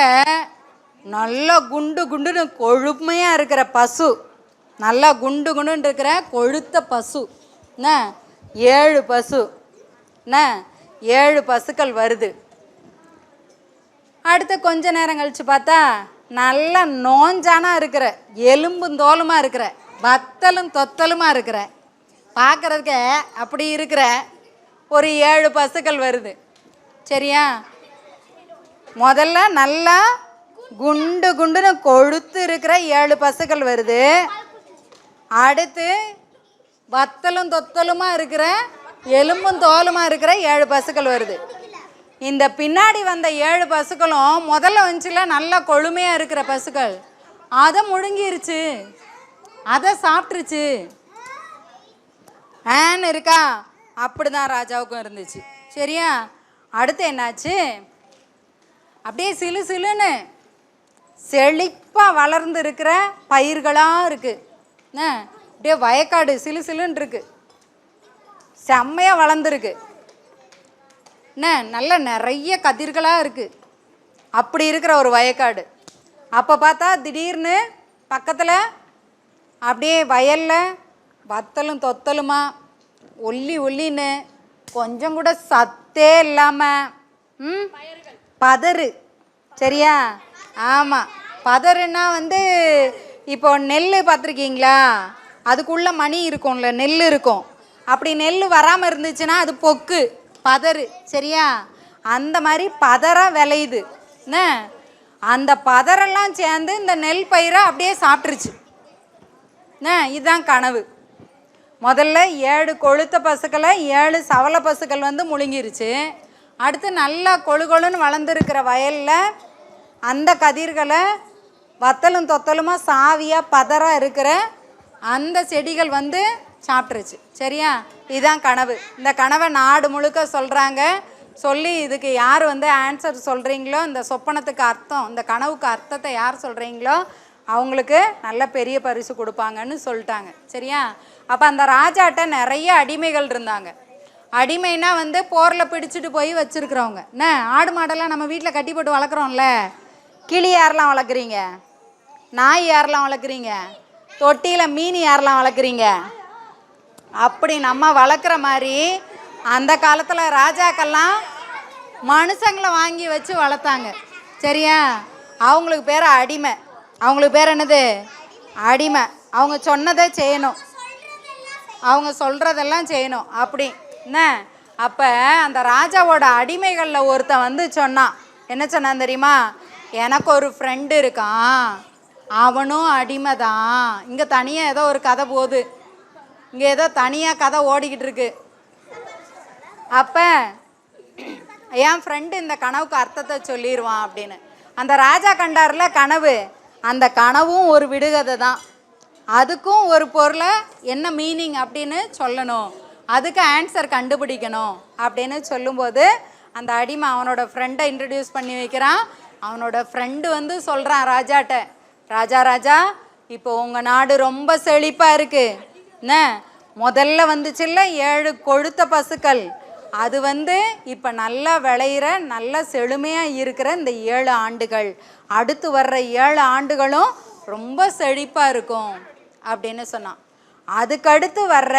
நல்லா குண்டுன்னு கொழுமையாக இருக்கிற பசு, நல்லா குண்டுன்னு இருக்கிற கொழுத்த பசு என்ன 7 பசு என்ன 7 பசுக்கள் வருது. அடுத்து கொஞ்ச நேரம் கழிச்சு பார்த்தா நல்லா நோஞ்சானா இருக்கிற, எலும்பும் தோலுமா இருக்கிற, வத்தலும் தொத்தலுமா இருக்கிற, பார்க்கறதுக்கு அப்படி இருக்கிற ஒரு 7 பசுக்கள் வருது, சரியா? முதல்ல நல்லா குண்டுன்னு கொழுத்து இருக்கிற 7 பசுக்கள் வருது. அடுத்து வத்தலும் தொத்தலுமா இருக்கிற, எலும்பும் தோலுமா இருக்கிற 7 பசுக்கள் வருது. இந்த பின்னாடி வந்த 7 பசுக்களும் முதல்ல வந்துச்சுல நல்லா கொழுமையாக இருக்கிற பசுக்கள், அதை முழுங்கிருச்சு, அதை சாப்பிட்ருச்சு. ஆன்னு இருக்கா? அப்படி தான் ராஜாவுக்கும் இருந்துச்சு, சரியா? அடுத்து என்னாச்சு? அப்படியே சிலு சிலுன்னு செழிப்பாக வளர்ந்து இருக்கிற பயிர்களாக இருக்குது. என்ன அப்படியே வயக்காடு சிலு சிலுன்னு இருக்குது, செம்மையாக வளர்ந்துருக்கு. என்ன நல்ல நிறைய கதிர்களாக இருக்குது. அப்படி இருக்கிற ஒரு வயக்காடு. அப்போ பார்த்தா திடீர்னு பக்கத்தில் அப்படியே வயலில் வத்தலும் தொத்தலுமா ஒல்லி ஒல்லின்னு கொஞ்சம் கூட சத்தே இல்லாமல் பதறு. சரியா? ஆமாம், பதறுன்னா இப்போ நெல் பார்த்துருக்கீங்களா? அதுக்குள்ளே மணி இருக்கும்ல, நெல் இருக்கும். அப்படி நெல் வராமல் இருந்துச்சுன்னா அது பொக்கு, பதறு. சரியா? அந்த மாதிரி பதறாக விளையுது. என்ன அந்த பதரெல்லாம் சேர்ந்து இந்த நெல் பயிரை அப்படியே சாப்பிட்ருச்சு. என்ன இதுதான் கனவு. முதல்ல 7 கொழுத்த பசுக்களை 7 சவள பசுக்கள் முழுங்கிருச்சு. அடுத்து நல்லா கொழுன்னு வளர்ந்துருக்கிற வயலில் அந்த கதிர்களை வத்தலும் தொத்தலுமா சாவியாக பதறாக இருக்கிற அந்த செடிகள் சாப்பிட்ருச்சு. சரியா? இதுதான் கனவு. இந்த கனவை நாடு முழுக்க சொல்கிறாங்க. சொல்லி இதுக்கு யார் ஆன்சர் சொல்கிறீங்களோ, இந்த சொப்பனத்துக்கு அர்த்தம், இந்த கனவுக்கு அர்த்தத்தை யார் சொல்கிறீங்களோ அவங்களுக்கு நல்ல பெரிய பரிசு கொடுப்பாங்கன்னு சொல்லிட்டாங்க. சரியா? அப்போ அந்த ராஜாட்ட நிறைய அடிமைகள் இருந்தாங்க. அடிமைனா போரில் பிடிச்சிட்டு போய் வச்சுருக்கிறவங்க. என்ன ஆடு மாடெல்லாம் நம்ம வீட்டில் கட்டி போட்டு வளர்க்குறோம்ல, கிளி யாரெல்லாம் வளர்க்குறீங்க? நாய் யாரெல்லாம் வளர்க்குறீங்க? தொட்டியில் மீன் யாரெல்லாம் வளர்க்குறீங்க? அப்படி நம்ம வளர்க்குற மாதிரி அந்த காலத்தில் ராஜாக்கெல்லாம் மனுஷங்களை வாங்கி வச்சு வளர்த்தாங்க. சரியா? அவங்களுக்கு பேர் அடிமை. அவங்களுக்கு பேர் என்னது? அடிமை. அவங்க சொன்னதை செய்யணும், அவங்க சொல்கிறதெல்லாம் செய்யணும். அப்படி என்ன? அப்போ அந்த ராஜாவோட அடிமைகளில் ஒருத்தன் சொன்னான். என்ன சொன்னான் தெரியுமா? எனக்கு ஒரு ஃப்ரெண்டு இருக்கான், அவனும் அடிமை தான். இங்கே தனியாக ஏதோ ஒரு கதை போகுது, இங்கே ஏதோ தனியாக கதை ஓடிக்கிட்டு இருக்கு. அப்போ என் ஃப்ரெண்டு இந்த கனவுக்கு அர்த்தத்தை சொல்லிடுவான் அப்படின்னு அந்த ராஜா கண்டார்ல கனவு. அந்த கனவும் ஒரு விடுகதை தான். அதுக்கும் ஒரு பொருளை என்ன மீனிங் அப்படின்னு சொல்லணும், அதுக்கு ஆன்சர் கண்டுபிடிக்கணும் அப்படின்னு சொல்லும்போது அந்த அடிமை அவனோட ஃப்ரெண்டை இன்ட்ரடியூஸ் பண்ணி வைக்கிறான். அவனோட ஃப்ரெண்டு சொல்கிறான் ராஜாட்ட, ராஜா ராஜா இப்போ உங்கள் நாடு ரொம்ப செழிப்பாக இருக்குது. என்ன முதல்ல வந்துச்சுல்ல 7 கொழுத்த பசுக்கள், அது இப்போ நல்லா விளையிற நல்ல செழுமையாக இருக்கிற இந்த 7 ஆண்டுகள், அடுத்து வர்ற 7 ஆண்டுகளும் ரொம்ப செழிப்பாக இருக்கும் அப்படின்னு சொன்னான். அதுக்கடுத்து வர்ற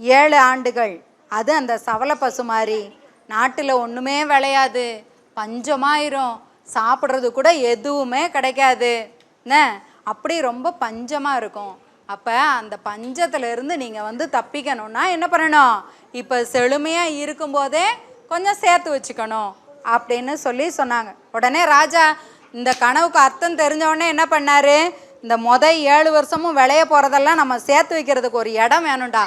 7 ஆண்டுகள் அது அந்த சவள பசு மாதிரி நாட்டில் ஒன்றுமே விளையாது, பஞ்சமாயிரும், சாப்பிட்றது கூட எதுவுமே கிடைக்காது. என்ன அப்படி ரொம்ப பஞ்சமாக இருக்கும். அப்போ அந்த பஞ்சத்திலேருந்து நீங்கள் தப்பிக்கணும்னா என்ன பண்ணணும்? இப்போ செழுமையாக இருக்கும்போதே கொஞ்சம் சேர்த்து வச்சுக்கணும் அப்படின்னு சொல்லி சொன்னாங்க. உடனே ராஜா இந்த கனவுக்கு அர்த்தம் தெரிஞ்சவுடனே என்ன பண்ணார்? இந்த 7 வருஷமும் விளைய போகிறதெல்லாம் நம்ம சேர்த்து வைக்கிறதுக்கு ஒரு இடம் வேணும்டா,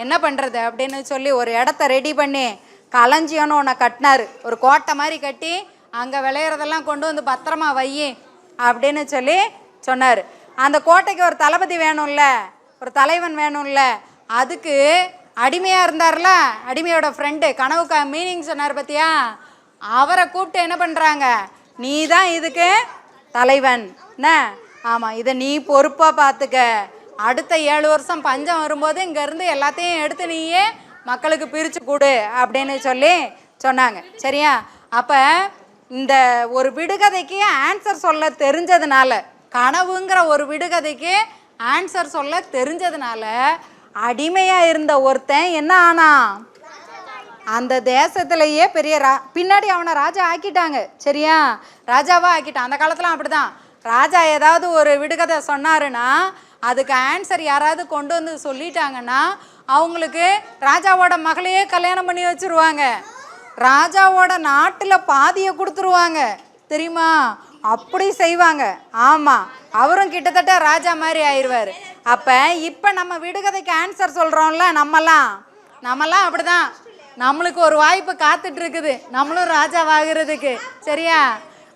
என்ன பண்ணுறது அப்படின்னு சொல்லி ஒரு இடத்த ரெடி பண்ணி களஞ்சியம்னு ஒன்று கட்டினார். ஒரு கோட்டை மாதிரி கட்டி அங்கே விளையிறதெல்லாம் கொண்டு பத்திரமா வை அப்படின்னு சொல்லி சொன்னார். அந்த கோட்டைக்கு ஒரு தளபதி வேணும்ல, ஒரு தலைவன் வேணும்ல. அதுக்கு அடிமையாக இருந்தார்ல, அடிமையோட ஃப்ரெண்டு கனவுக்கு மீனிங் சொன்னார் பார்த்தியா, அவரை கூப்பிட்டு என்ன பண்ணுறாங்க, நீ தான் இதுக்கு தலைவன். என்ன ஆமாம், இதை நீ பொறுப்பாக பார்த்துக்க. அடுத்த 7 வருஷம் பஞ்சம் வரும்போது இங்கேருந்து எல்லாத்தையும் எடுத்து நீயே மக்களுக்கு பிரித்து கொடு அப்படின்னு சொல்லி சொன்னாங்க. சரியா? அப்போ இந்த ஒரு விடுகதைக்கு ஆன்சர் சொல்ல தெரிஞ்சதுனால, கனவுங்கிற ஒரு விடுகதைக்கு ஆன்சர் சொல்ல தெரிஞ்சதுனால அடிமையாக இருந்த ஒருத்தன் என்ன ஆனா, அந்த தேசத்துலேயே பெரிய பின்னாடி அவனை ராஜா ஆக்கிட்டாங்க. சரியா? ராஜாவாக ஆக்கிட்டான். அந்த காலத்தில் அப்படி தான். ராஜா ஏதாவது ஒரு விடுகதை சொன்னாருன்னா அதுக்கு ஆன்சர் யாராவது கொண்டு சொல்லிட்டாங்கன்னா அவங்களுக்கு ராஜாவோட மகளையே கல்யாணம் பண்ணி வச்சுருவாங்க, ராஜாவோட நாட்டில் பாதியை கொடுத்துருவாங்க. தெரியுமா? அப்படி செய்வாங்க. ஆமாம், அவரும் கிட்டத்தட்ட ராஜா மாதிரி ஆயிடுவார். அப்போ இப்போ நம்ம விடுகதைக்கு ஆன்சர் சொல்கிறோம்ல, நம்மலாம் அப்படி தான். நம்மளுக்கு ஒரு வாய்ப்பு காத்துட்ருக்குது, நம்மளும் ராஜாவாகிறதுக்கு. சரியா?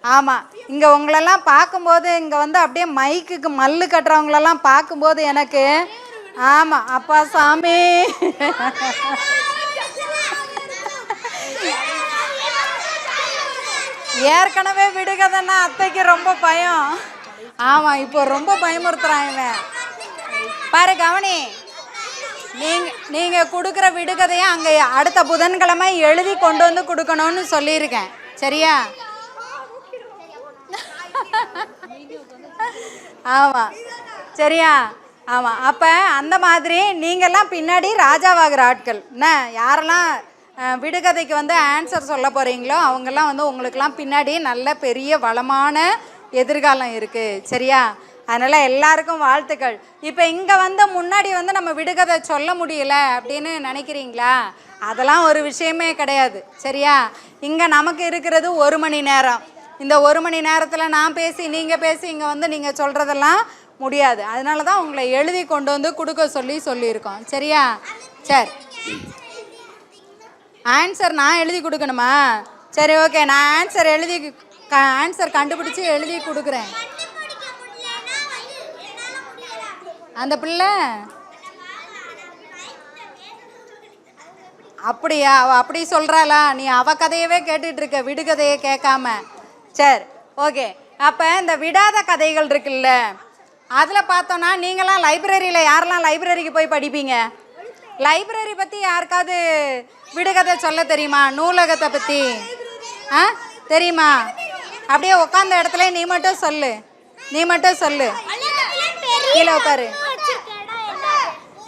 ஆமாம், இங்கே உங்களெல்லாம் பார்க்கும்போது இங்கே அப்படியே மைக்குக்கு மல்லு கட்டுறவங்களெல்லாம் பார்க்கும்போது எனக்கு ஆமாம் அப்பா சாமி ஏற்கனவே விடுகதைன்னா அத்தைக்கு ரொம்ப பயம். ஆமாம், இப்போ ரொம்ப பயமுறுத்துறான் இவன். பாரு கவனி, நீங்கள் கொடுக்குற விடுகதையை அங்கே அடுத்த புதன்கிழமை எழுதி கொண்டு வந்து கொடுக்கணும்னு சொல்லியிருக்கேன். சரியா? ஆமாம், சரியா? ஆமாம். அப்போ அந்த மாதிரி நீங்கள்லாம் பின்னாடி ராஜாவாகிற ஆட்கள் என்ன, யாரெல்லாம் விடுகதைக்கு வந்து ஆன்சர் சொல்ல போகிறீங்களோ அவங்கெல்லாம் வந்து உங்களுக்கெல்லாம் பின்னாடி நல்ல பெரிய வளமான எதிர்காலம் இருக்குது. சரியா? அதனால் எல்லாருக்கும் வாழ்த்துக்கள். இப்போ இங்கே வந்து முன்னாடி வந்து நம்ம விடுகதை சொல்ல முடியல அப்படின்னு நினைக்கிறீங்களா? அதெல்லாம் ஒரு விஷயமே கிடையாது. சரியா? இங்கே நமக்கு இருக்கிறது 1 மணி நேரம். இந்த 1 மணி நேரத்தில் நான் பேசி நீங்கள் பேசி இங்கே வந்து நீங்கள் சொல்கிறதெல்லாம் முடியாது. அதனால தான் உங்களை எழுதி கொண்டு வந்து கொடுக்க சொல்லியிருக்கோம். சரியா? சரி, ஆன்சர் நான் எழுதி கொடுக்கணுமா? சரி, ஓகே. நான் ஆன்சர் கண்டுபிடிச்சி எழுதி கொடுக்குறேன். அந்த பிள்ளை அப்படியா? அவள் அப்படி சொல்கிறாளா? நீ அவள் கதையவே கேட்டுட்ருக்க, விடுகதையை கேட்காம. சரி, ஓகே. அப்போ இந்த விடாத கதைகள் இருக்குல்ல, அதில் பார்த்தோன்னா நீங்களாம் லைப்ரரியில் யாரெல்லாம் லைப்ரரிக்கு போய் படிப்பீங்க? லைப்ரரி பற்றி யாருக்காவது விடுகதை சொல்ல தெரியுமா? நூலகத்தை பற்றி தெரியுமா? அப்படியே உட்காந்த இடத்துல நீ மட்டும் சொல்லு. கீழே உட்காரு.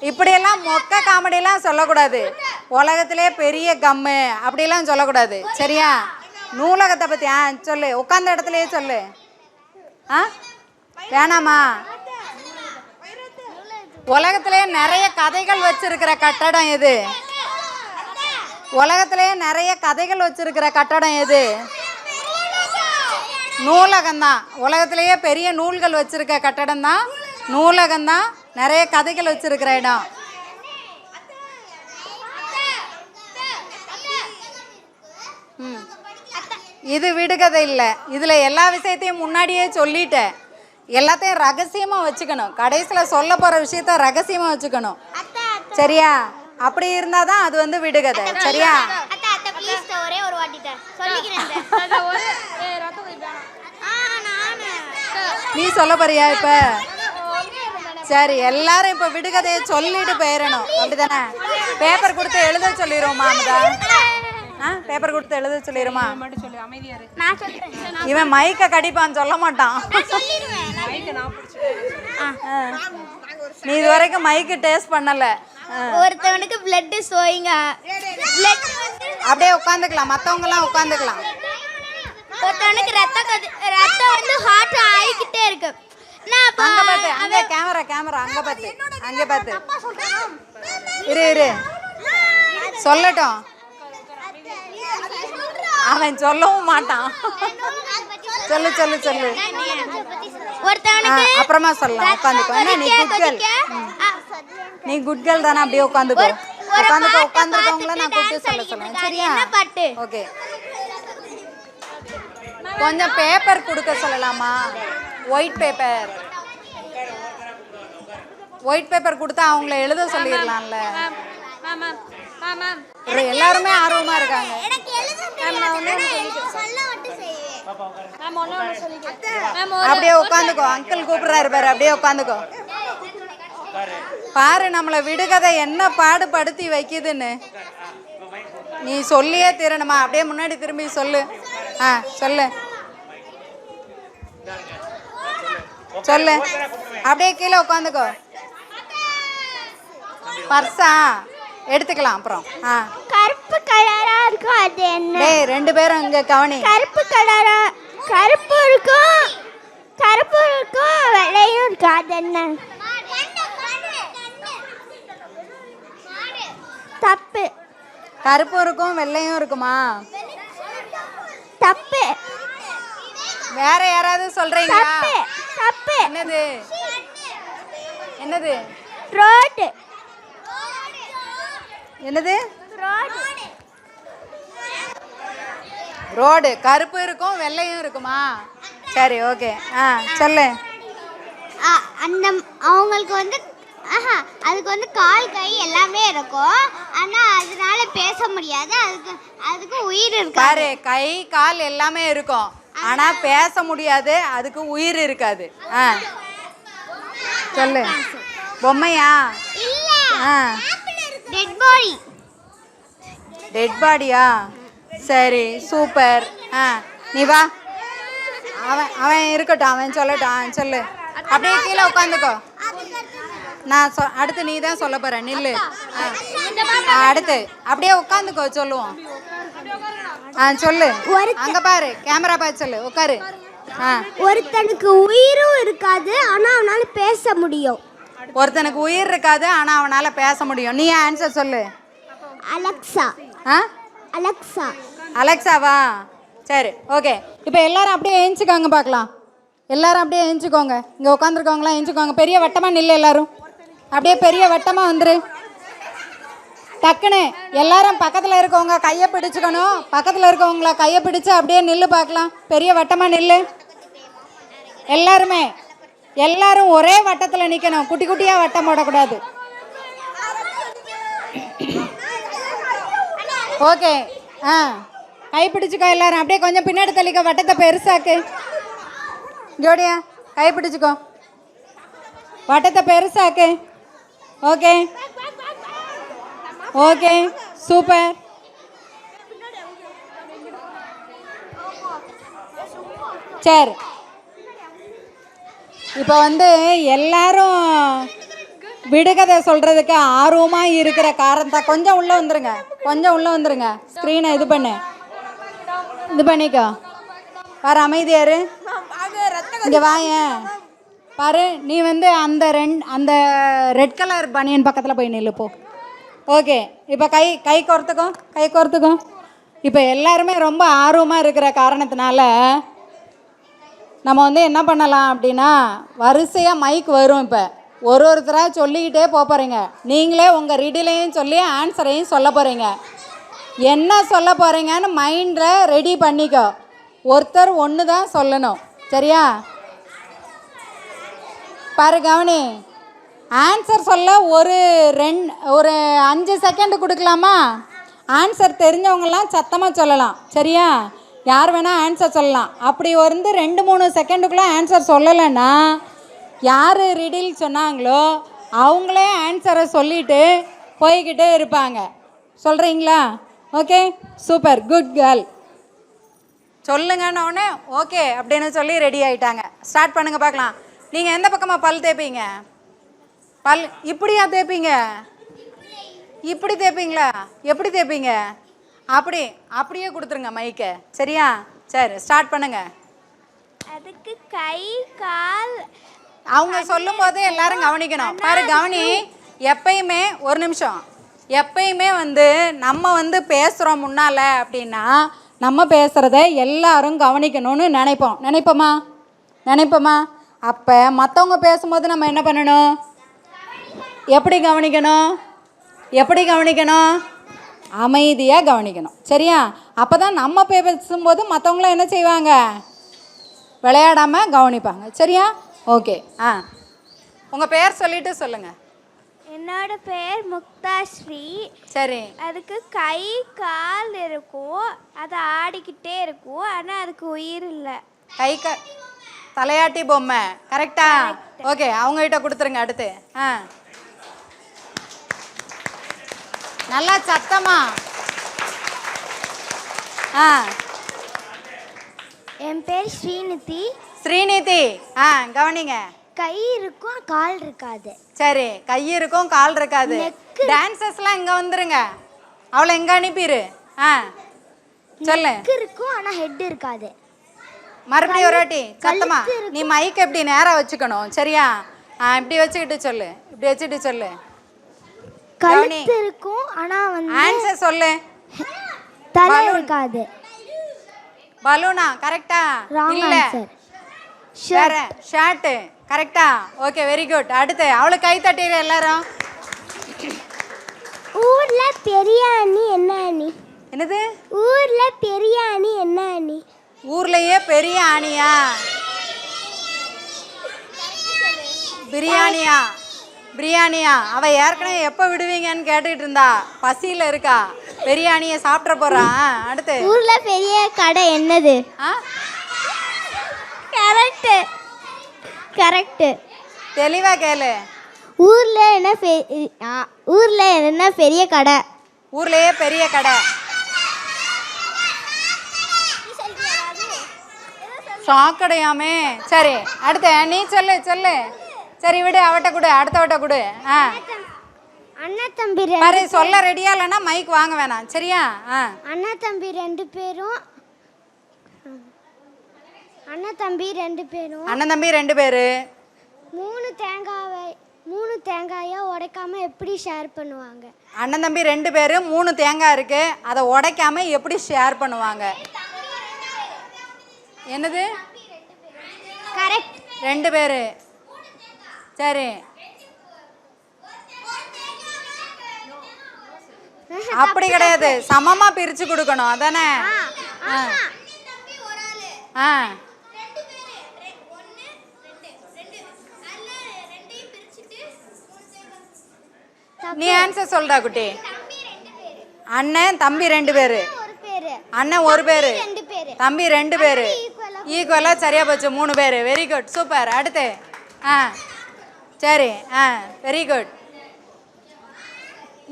இப்படியெல்லாம் மொக்க காமெடியெல்லாம் சொல்லக்கூடாது. உலகத்திலே பெரிய கம்மு அப்படிலாம் சொல்லக்கூடாது. சரியா? நூலகத்தை பற்றி சொல்லு. உட்காந்த இடத்துலையே சொல்லு. வேணாமா? உலகத்திலே நிறைய கதைகள் வச்சிருக்கிற கட்டடம் எது? உலகத்திலே நிறைய கதைகள் வச்சிருக்கிற கட்டடம் எது? நூலகம்தான். உலகத்திலேயே பெரிய நூல்கள் வச்சிருக்க கட்டடம் தான் நூலகம்தான். நிறைய கதைகள் வச்சிருக்கிற இடம். இது விடுகதை இல்லை. இதில் எல்லா விஷயத்தையும் முன்னாடியே சொல்லிட்டேன். எல்லாத்தையும் ரகசியமாக வச்சுக்கணும். கடைசியில் சொல்ல போகிற விஷயத்த ரகசியமாக வச்சுக்கணும். சரியா? அப்படி இருந்தால் தான் அது வந்து விடுகதை. சரியா? நீ சொல்ல போறியா இப்போ? சரி, எல்லாரும் இப்போ விடுகதையை சொல்லிட்டு போயிடணும். அப்படிதானே? பேப்பர் கொடுத்து எழுத சொல்லிடுவோமா? அமுதா, பேப்பர் கொடுத்து எழுத சொல்லிடுமா? இவன் மைக்கை கடிப்பான், சொல்ல மாட்டான். நீ இது வரைக்கும் மைக்கு டேஸ்ட் பண்ணல. ஒருத்தவனுக்கு பிளட் சோயிங்க, அப்படியே உட்காந்துக்கலாம். மற்றவங்கலாம் உட்காந்துக்கலாம். ஒருத்தவனுக்கு ரத்தம் வந்து ஹார்ட் ஆகிக்கிட்டே இருக்கு. அங்க பாத்து, அங்க கேமரா அங்க பாத்து. இரு சொல்லட்டும். அவன் சொல்லவும் மாட்டான். சொல்லு. அப்புறமா சொல்லலாம். உட்காந்துக்கோ. நீ குட் கேர்ள் தானே? அப்படியே உட்காந்துருக்கவங்கள நான் கூப்பிட்டு சொல்லுவேன். சரியா? ஓகே. கொஞ்சம் பேப்பர் கொடுக்க சொல்லலாமா? ஒயிட் பேப்பர் கொடுத்தா அவங்கள எழுத சொல்லிடலாம்ல. எல்லாருமே ஆர்வமா இருக்காங்க. அப்படியே உட்காந்துக்கோ. அங்கிள் கூப்பிடுறாரு பாரு. அப்படியே உட்காந்துக்கோ. பாரு நம்மளை விடுகதை என்ன பாடுபடுத்தி வைக்குதுன்னு. நீ சொல்லியே தீரணுமா? அப்படியே முன்னாடி திரும்பி சொல்லு. சொல்லு. அப்படியே கீழே உட்காந்துக்கோ. பர்ஸா எடுத்துக்கலாம் அப்புறம். கருப்பு கலரா இருக்கும், அது என்ன? டேய், 2 பேரும் இங்க கவனி. கருப்பு கலரா, கருப்பு இருக்கும் வெள்ளையும் இருக்கும், அது என்ன? தப்பு. கருப்பு இருக்கும் வெள்ளையும் இருக்குமா? தப்பு. வேற யாராவது சொல்றீங்களா? தப்பு. என்னது? ரோடு. என்னது? ரோடு. கருப்பு இருக்கும் வெள்ளையும் இருக்குமா? சரி, ஓகே. சொல்லு. அந்த அவங்களுக்கு வந்து அதுக்கு வந்து கால் கை எல்லாமே இருக்கும். ஆனால் அதனால பேச முடியாது. அதுக்கு உயிர் இருக்கு. பாரு, கை கால் எல்லாமே இருக்கும், ஆனா பேச முடியாது, அதுக்கு உயிர் இருக்காது. சொல்லு. பொம்மையா? Dead body. டெட் பாடியா? சரி, சூப்பர். நீ வா. அவன் இருக்கட்டும், அவன் சொல்லட்டும். சொல்லு. அப்படியே கீழே உட்காந்துக்கோ. நான் அடுத்து நீ தான் சொல்ல போற. நில்லு. அடுத்து அப்படியே உட்காந்துக்கோ, சொல்லுவோம். சொல்லு. அங்க பாரு, கேமரா பார்த்து சொல்லு. உட்காரு. ஒருத்தனுக்கு உயிரும் இருக்காது, ஆனா அவனால பேச முடியும். ஒருத்தனுக்கு உயிர் இருக்காது, ஆனா அவனால பேச முடியும். நீ ஆன்சர் சொல்லு. அலெக்சா. அலெக்சா. அலெக்சாவா? சரி, ஓகே. இப்போ எல்லாரும் அப்படியே எழுந்துக்கோங்க பார்க்கலாம். எல்லாரும் அப்படியே எழுந்துக்கோங்க. இங்கே உட்காந்துருக்கவங்களாம் எழுந்துக்கோங்க. பெரிய வட்டமாக நில்லு. எல்லாரும் அப்படியே பெரிய வட்டமாக வந்துரு. டக்குன்னு எல்லாரும் பக்கத்தில் இருக்கவங்க கையை பிடிச்சிக்கணும். பக்கத்தில் இருக்கவங்கள கையை பிடிச்சி அப்படியே நில்லு பார்க்கலாம். பெரிய வட்டமாக நில்லு. எல்லாரும் ஒரே வட்டத்தில் நிற்கணும். குட்டி குட்டியாக வட்டம் போடக்கூடாது. ஓகே. கை பிடிச்சிக்கோ எல்லாரும். அப்படியே கொஞ்சம் பின்னாடி தள்ளிக்கோ. வட்டத்தை பெருசாக்கு. ஜோடியா கை பிடிச்சிக்கோ. வட்டத்தை பெருசாக்கு. Okay, okay, super. சரி, இப்போ எல்லாரும் விடுகதை சொல்கிறதுக்கு ஆர்வமாக இருக்கிற காரணத்தை கொஞ்சம் உள்ளே வந்துருங்க. ஸ்க்ரீனை இது பண்ணிக்கோ. பாரு, அமைதியாரு. இங்கே வாயேன். பாரு, நீ அந்த ரெட் கலர் பனியன் பக்கத்தில் போய் நில்லு போ. ஓகே, இப்போ கை கோர்த்துக்கோ. இப்போ எல்லாருமே ரொம்ப ஆர்வமாக இருக்கிற காரணத்தினால நம்ம என்ன பண்ணலாம் அப்படின்னா, வரிசையாக மைக் வரும். இப்போ ஒருத்தராக சொல்லிக்கிட்டே போகிறீங்க. நீங்களே உங்கள் ரீடிலையும் சொல்லி ஆன்சரையும் சொல்ல போகிறீங்க. என்ன சொல்ல போகிறீங்கன்னு மைண்டில் ரெடி பண்ணிக்கோ. ஒருத்தர் ஒன்று தான் சொல்லணும், சரியா? பாரு, கவனி. ஆன்சர் சொல்ல ஒரு 5 செகண்டு கொடுக்கலாமா? ஆன்சர் தெரிஞ்சவங்களாம் சத்தமாக சொல்லலாம், சரியா? யார் வேணால் ஆன்சர் சொல்லலாம். அப்படி 2-3 செகண்டுக்குள்ளே ஆன்சர் சொல்லலைன்னா யார் ரிடில் சொன்னாங்களோ அவங்களே ஆன்சரை சொல்லிட்டு போய்கிட்டே இருப்பாங்க. சொல்கிறீங்களா? Okay, super, good girl. சொல்லுங்கன்னொடனே ஓகே அப்படின்னு சொல்லி ரெடி ஆகிட்டாங்க. ஸ்டார்ட் பண்ணுங்கள் பார்க்கலாம். நீங்கள் எந்த பக்கமாக பல் தேய்ப்பீங்க? இப்படியா தேய்ப்பீங்க? இப்படி தேய்ப்பீங்களா? எப்படி தேய்ப்பீங்க? அப்படியே கொடுத்துருங்க மைக்கை, சரியா? சரி, ஸ்டார்ட் பண்ணுங்க. அதுக்கு கை கால் அவங்க சொல்லும் போது எல்லாரும் கவனிக்கணும். பாரு, கவனி. எப்பயுமே ஒரு நிமிஷம். எப்பயுமே நம்ம பேசுகிறோம் முன்னால் அப்படின்னா நம்ம பேசுகிறத எல்லாரும் கவனிக்கணும்னு நினைப்போமா? அப்போ மற்றவங்க பேசும்போது நம்ம என்ன பண்ணணும்? எப்படி கவனிக்கணும்? அமைதியாக கவனிக்கணும், சரியா? அப்போ தான் நம்ம பேசும்போது மற்றவங்களும் என்ன செய்வாங்க? விளையாடாமல் கவனிப்பாங்க, சரியா? ஓகே. உங்கள் பேர் சொல்லிட்டு சொல்லுங்கள். என்னோட பேர் முக்தாஸ்ரீ. சரி. அதுக்கு கை கால் இருக்கும், அது ஆடிக்கிட்டே இருக்கும், ஆனால் அதுக்கு உயிர் இல்லை. தலையாட்டி பொம்மை, கரெக்டா? ஓகே, அவங்ககிட்ட கொடுத்துருங்க. அடுத்து நல்லா சத்தமா. என் பேர் ஸ்ரீநிதி. கவனிங்க. கை இருக்கும், கால் இருக்காது. சரி, கை இருக்கும், கால் இருக்காது. டான்சர்ஸ்லாம் இங்கே வந்துருங்க. அவளை எங்கே அனுப்பிடு. சொல்லு. இருக்கும், ஆனால் ஹெட் இருக்காது. மறுபடியும் ஒரு வாட்டி சத்தமா. நீ மைக் எப்படி நேராக வச்சுக்கணும், சரியா? இப்படி வச்சுக்கிட்டு சொல்லு. கழுத்து இருக்கும், ஆனா ஆன்சர் சொல்லு. தலை இருக்காது. பலூனா? கரெக்டா? இல்ல, ஷர்ட். கரெக்டா? Okay, very good. அடுத்து அவளுக்கு கை தட்டிடு எல்லாரும். ஊர்ல பெரிய அணி என்ன அணி? என்னது? ஊர்ல பெரிய அணி என்ன அணி? ஊர்லயே பெரிய அணியா? பிரியாணியா? பிரியாணியா? அவ ஏற்கனவே எப்போ விடுவீங்கன்னு கேட்டுக்கிட்டு இருந்தா. பசியில் இருக்கா. பிரியாணியை சாப்பிட்ற போறா. அடுத்து ஊர்ல பெரிய கடை என்னது? ஆ கரெக்ட் கரெக்ட். தெளிவா கேளு. ஊர்ல என்ன பெரிய கடை? ஊர்லயே பெரிய கடை. சாக்கடையாமே. சரி அடுத்து நீ சொல்லு சொல்லு. சரி விடு, அவட்ட கொடு, அடுத்தவட்ட கொடு. ஆ அண்ணா தம்பி பாரு, சொல்ல ரெடியா இல்லைன்னா மைக் வாங்க வேணாம், சரியா? அண்ணா தம்பி ரெண்டு பேரும் அண்ணன் தம்பி 2 பேரு மூணு தேங்காயை உடைக்காம எப்படி ஷேர் பண்ணுவாங்க? அண்ணன் தம்பி 2 பேரு 3 தேங்காய் இருக்கு, அதை உடைக்காம எப்படி ஷேர் பண்ணுவாங்க? என்னது? கரெக்ட். 2 பேரு. சரி, அப்படி கிடையாது, சமமா பிரிச்சு கொடுக்கணும், அதானே? ஆ நீ ஆன்சர் சொல்றா குட்டி. அண்ணன் தம்பி 2 பேரு, அண்ணன் 1 பேரு, தம்பி 2 பேரு, ஈக்குவலா சரியா போச்சு. 3 பேரு. Very good, super. அடுத்து சரி, வெரி குட்.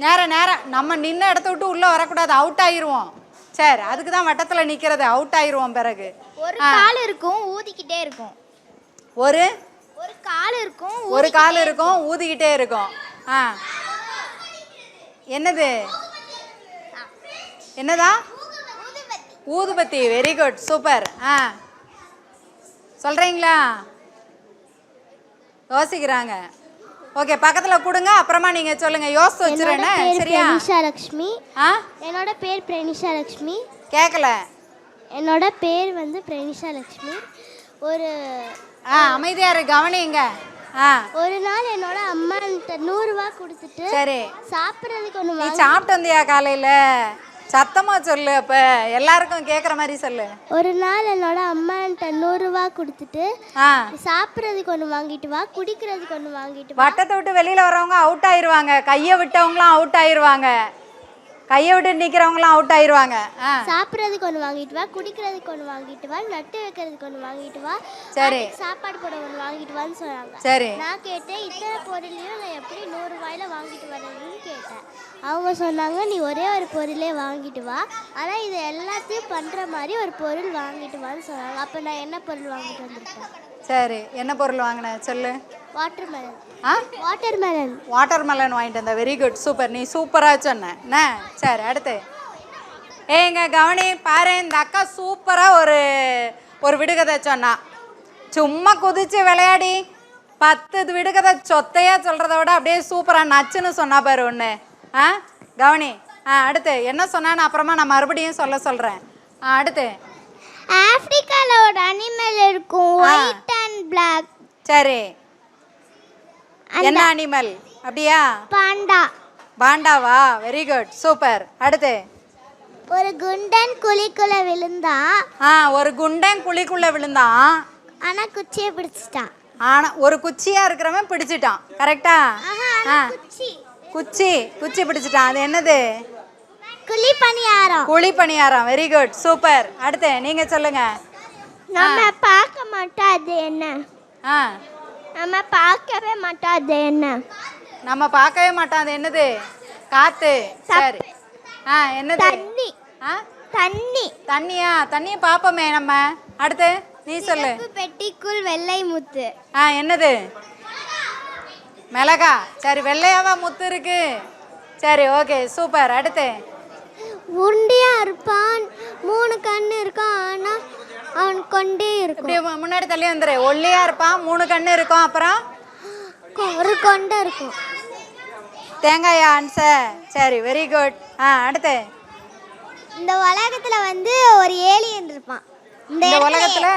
நேரம் நம்ம நின்ன இடத்த விட்டு உள்ள வரக்கூடாது, அவுட் ஆயிருவோம். சரி, அதுக்கு தான் வட்டத்தில் நிற்கிறது, அவுட் ஆயிருவோம். பிறகு ஒரு கால் இருக்கும், ஊதிக்கிட்டே இருக்கும். ஒரு கால் இருக்கும், ஒரு கால் இருக்கும், ஊதிக்கிட்டே இருக்கும். என்னது? என்னதா? ஊதுபத்தி. Very good, super. சொல்றீங்களா? யோசிக்கிறாங்க. ஓகே, பக்கத்தில் கொடுங்க, அப்புறமா நீங்க சொல்லுங்க. யோசிச்சு வச்சுருங்க, சரியா? லக்ஷ்மி. என்னோட பேர் பிரனிஷா லக்ஷ்மி. கேட்கல. என்னோட பேர் வந்து பிரனிஷா லக்ஷ்மி. ஒரு அமைதியா இரு, கவனிங்க. ஒரு நாள் என்னோட அம்மா 100 ரூபாய் கொடுத்துட்டு சரி சாப்பிட்றதுக்கு ஒன்று. நீ சாப்பிட்டு வந்தியா காலையில? சத்தமா சொல்லு, அப்ப எல்லாருக்கும் கேட்குற மாதிரி சொல்லு. ஒரு நாள் என்னோட அம்மா 100 ரூபாய் கொடுத்துட்டு சாப்பிட்றதுக்கு ஒன்று வாங்கிட்டு வா, குடிக்கிறதுக்கு ஒன்று வாங்கிட்டு வா. வட்டத்தை விட்டு வெளியில வரவங்க அவுட் ஆயிருவாங்க, கையை விட்டவங்களாம் அவுட் ஆயிருவாங்க, கையை விட்டு நிக்கிறவங்களாம் அவுட் ஆயிருவாங்க. சாப்பிட்றதுக்கு ஒன்று வாங்கிட்டு வா, குடிக்கிறதுக்கு ஒன்று வாங்கிட்டு வா, நட்டு வைக்கிறதுக்கு ஒன்று வாங்கிட்டு வா, சரி சாப்பாடு போட ஒன்று வாங்கிட்டு வான்னு சொன்னாங்க. சரி, நான் கேட்டேன், இத்தனை பொருளையும் நான் எப்படி 100 ரூபாயில வாங்கிட்டு வரேன்னு கேட்டேன். அவங்க சொன்னாங்க, நீ ஒரே ஒரு பொருளே வாங்கிட்டு வா, ஆனால் இது எல்லாத்தையும் பண்ணுற மாதிரி ஒரு பொருள் வாங்கிட்டு வான்னு சொன்னாங்க. அப்போ நான் என்ன பொருள் வாங்கிட்டு வந்திருக்கேன்? சரி, என்ன பொருள் வாங்கின சொல்லு. வாட்டர்மெலன். வாட்டர்மெலன். வாட்டர்மெலன் வாங்கிட்டு வந்த. Very good, super. நீ சூப்பராக சொன்ன. என்ன? சரி, அடுத்து ஏங்க கவனி பாரு, இந்த அக்கா சூப்பராக ஒரு விடுகதை சொன்னா. சும்மா குதிச்சு விளையாடி 10 விடுகதை சொத்தையாக சொல்கிறத விட அப்படியே சூப்பராக நச்சுன்னு சொன்னா பாரு ஒன்று. கவனி. அடுத்து என்ன சொன்னான்னு அப்புறமா நான் மறுபடியும் சொல்கிறேன். அடுத்து ஆப்பிரிக்கால ஒரு அனிமல் இருக்கும், ஒயிட் அண்ட் பிளாக். சரி, என்ன அனிமல்? அப்படியா? பாண்டா. பாண்டாவா? Very good, super. அடுத்து ஒரு குண்டன் குழிக்குள்ள விழுந்தான். ஒரு குண்டன் குழிக்குள்ள விழுந்தான், ஆனா குச்சியை பிடிச்சிட்டான். ஆனா ஒரு குச்சியா இருக்கிறவன் பிடிச்சிட்டான். கரெக்டா? குச்சி பிடிச்சிட்டான். அது என்னது? குழிப்பணியாரம். குழிப்பணியாரம். Very good, super. அடுத்து நீங்க சொல்லுங்க. நம்ம பார்க்க மாட்டோம், அது என்ன? நம்ம பார்க்கவே மாட்டோம், அது என்ன? நம்ம பார்க்கவே மாட்டோம், அது என்னது? காத்து. சரி, என்னது? தண்ணி. தண்ணி. தண்ணியா? தண்ணியை பார்ப்போமே நம்ம. அடுத்து நீ சொல்லு. பெட்டிக்குள் வெள்ளை முத்து. என்னது? மிளகா. சரி, வெள்ளையாவா முத்து இருக்கு? சரி, ஓகே, சூப்பர். அடுத்து உருண்டையா இருப்பான், 3 கண்ணு இருக்கும், ஆனா அவன் கொண்டே இருக்கும். இப்படி முன்னாடி தள்ளி வந்துரு. ஒல்லியா இருப்பான், 3 கண்ணு இருக்கும், அப்புறம் ஒரு கொண்டை இருக்கும். தேங்காயா ஆன்சர்? சரி, வெரி குட். அடுத்து இந்த உலகத்துல வந்து ஒரு ஏலியன் இருப்பான். இந்த உலகத்துல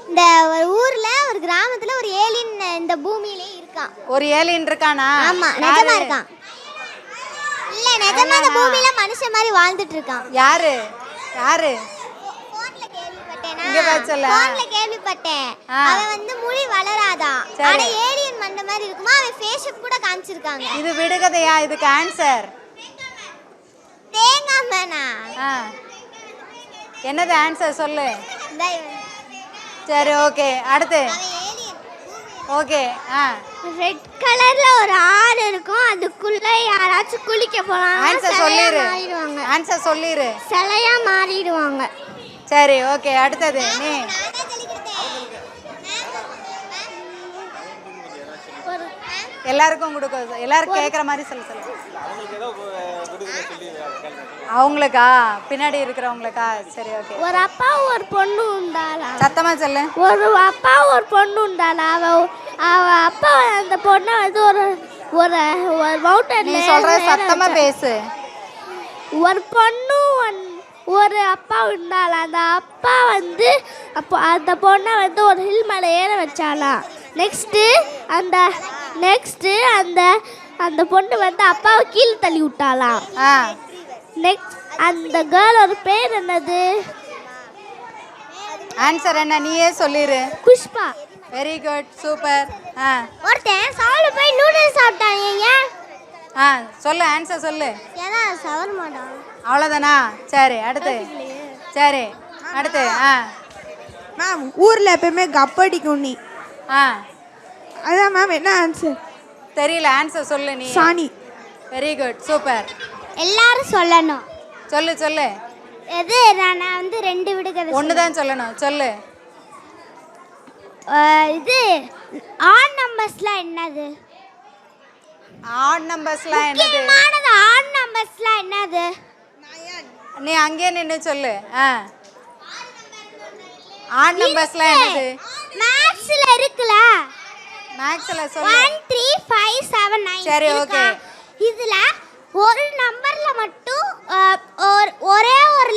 இந்த ஒரு ஊர்ல ஒரு கிராமத்துல ஒரு ஏலியன் இந்த பூமியிலே இருக்கான். ஒரு ஏலியன் இருக்கானா? ஆமா, நிஜமா இருக்கான். இல்ல, நிஜமா இந்த பூமியில மனுஷன் மாதிரி வாழ்ந்துட்டு இருக்கான். யாரு? போன்ல கேள்விப்பட்டேன். இங்க பேர் சொல்லு போன்ல கேள்விப்பட்டேன். அவன் வந்து முடி வளராதான். சரி. ஆனா ஏலியன் மண்ட மாதிரி இருக்குமா, அவன் ஃபேஸ் ஷேப் கூட காமிச்சிருக்காங்க. இது விடுகதையா? இதுக்கு ஆன்சர் தேங்காய் மேனா? என்னது ஆன்சர் சொல்லு. இந்த இவன். சரி ஓகே அடுத்து. அவன் ஏலியன். ஓகே ரெட் கலர்ல ஒரு ஆறு இருக்கும், அதுக்குள்ள யாராச்சும் குளிக்க போறாங்க. ஆன்சர் சொல்லிரு. ஆன்சர் சொல்லிரு. சிலையா மாறிடுவாங்க. சரி ஓகே அடுத்தது நீ. எல்லாருக்கும் கொடுக்க, எல்லாரும் கேட்குற மாதிரி சொல்ல சொல்லு. அவங்களுக்கா? பின்னாடி இருக்கிறவங்களுக்கா? சரி ஓகே. ஒரு அப்பா ஒரு பொண்ணு உண்டாளா? சத்தமா சொல்லு. ஒரு அப்பா ஒரு பொண்ணு உண்டாளா? அவ அப்பா அந்த பொண்ணை வந்து ஒரு ஒரு ஒரு நீ மவுண்டன்ல சொல்ற சத்தமா பேசு. ஒரு பொண்ணு ஒரு அப்பா உண்டாளா? அந்த அப்பா வந்து அப்போ அந்த பொண்ணை வந்து ஒரு ஹில் மேலே ஏற வச்சாலாம். நெக்ஸ்ட்டு அந்த அந்த பொண்ணு வந்து அப்பாவை கீழே தள்ளி விட்டாலாம். நெக்ஸ்ட் அந்த கேர்ளோட பேர் என்னது? ஆன்சர் என்ன நீயே சொல்லிரு. புஷ்பா. Very good super. ஒருத்தன் சாவுல போய் நூடுல்ஸ் சாப்பிட்டாங்க. ஏன்? சொல்லு ஆன்சர் சொல்லு. ஏன்னா சவர்மாடா. அவ்வளோதானா? சரி அடுத்து. சரி அடுத்து. மேம் ஊரில் எப்பயுமே கப்படிக்கும் நீ. அதான் மேம் என்ன ஆன்சர்? தெரியல ஆன்சர் சொல்லு நீ. சாணி. Very good super. எல்லாரும் சொல்லணும். சொல்லு சொல்லு. எது நான் வந்து 2 விடுகதை ஒன்று தான் சொல்லணும் சொல்லு. இது ஆட் நம்பர்ஸ்லாம் என்னது? ஆட் நம்பர்ஸ்லாம் என்னது? முக்கியமானது ஆட் நம்பர்ஸ்லாம் என்னது? நீ அங்கேயே நின்று சொல்லு. ஆட் நம்பர்ஸ்லாம் என்னது? மேத்ஸ்ல இருக்குல. மேக்ஸ்ல சொல்லு. 1 3 5 7 9. சரி ஓகே. இதுல ஒரு நம்பர்ல மட்டும் ஒரே ஒரு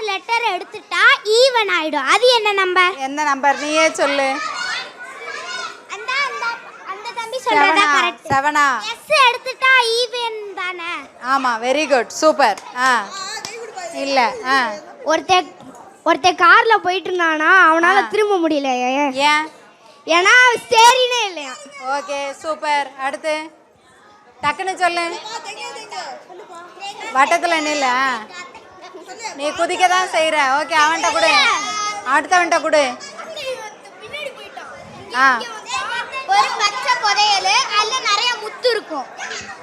லெட்டர் எடுத்துட்டா ஈவன் ஆயிடும். அது என்ன நம்பர்? எந்த நம்பர் நீயே சொல்லு. அந்த அந்த அந்த தம்பி சொல்றதா கரெக்ட். 7 எஸ் எடுத்துட்டா ஈவன் தானே? ஆமா வெரி குட் சூப்பர். இல்ல ஒருத்தன் கார்ல போயிட்டு இருந்தானா, அவனால திரும்ப முடியல. ஏன்? ஏன்னா ஸ்டேரினே இல்லையா. Okay super. அடுத்து டக்குன்னு சொல்லு. வட்டத்துல நில்ல. நீ குதிக்க தான் செய்யற. ஓகே அவன்கிட்ட கொடு. அடுத்தவன்கிட்ட கொடு. ஒரு பச்சை புதையல், அதுல நிறைய முத்து இருக்கும்.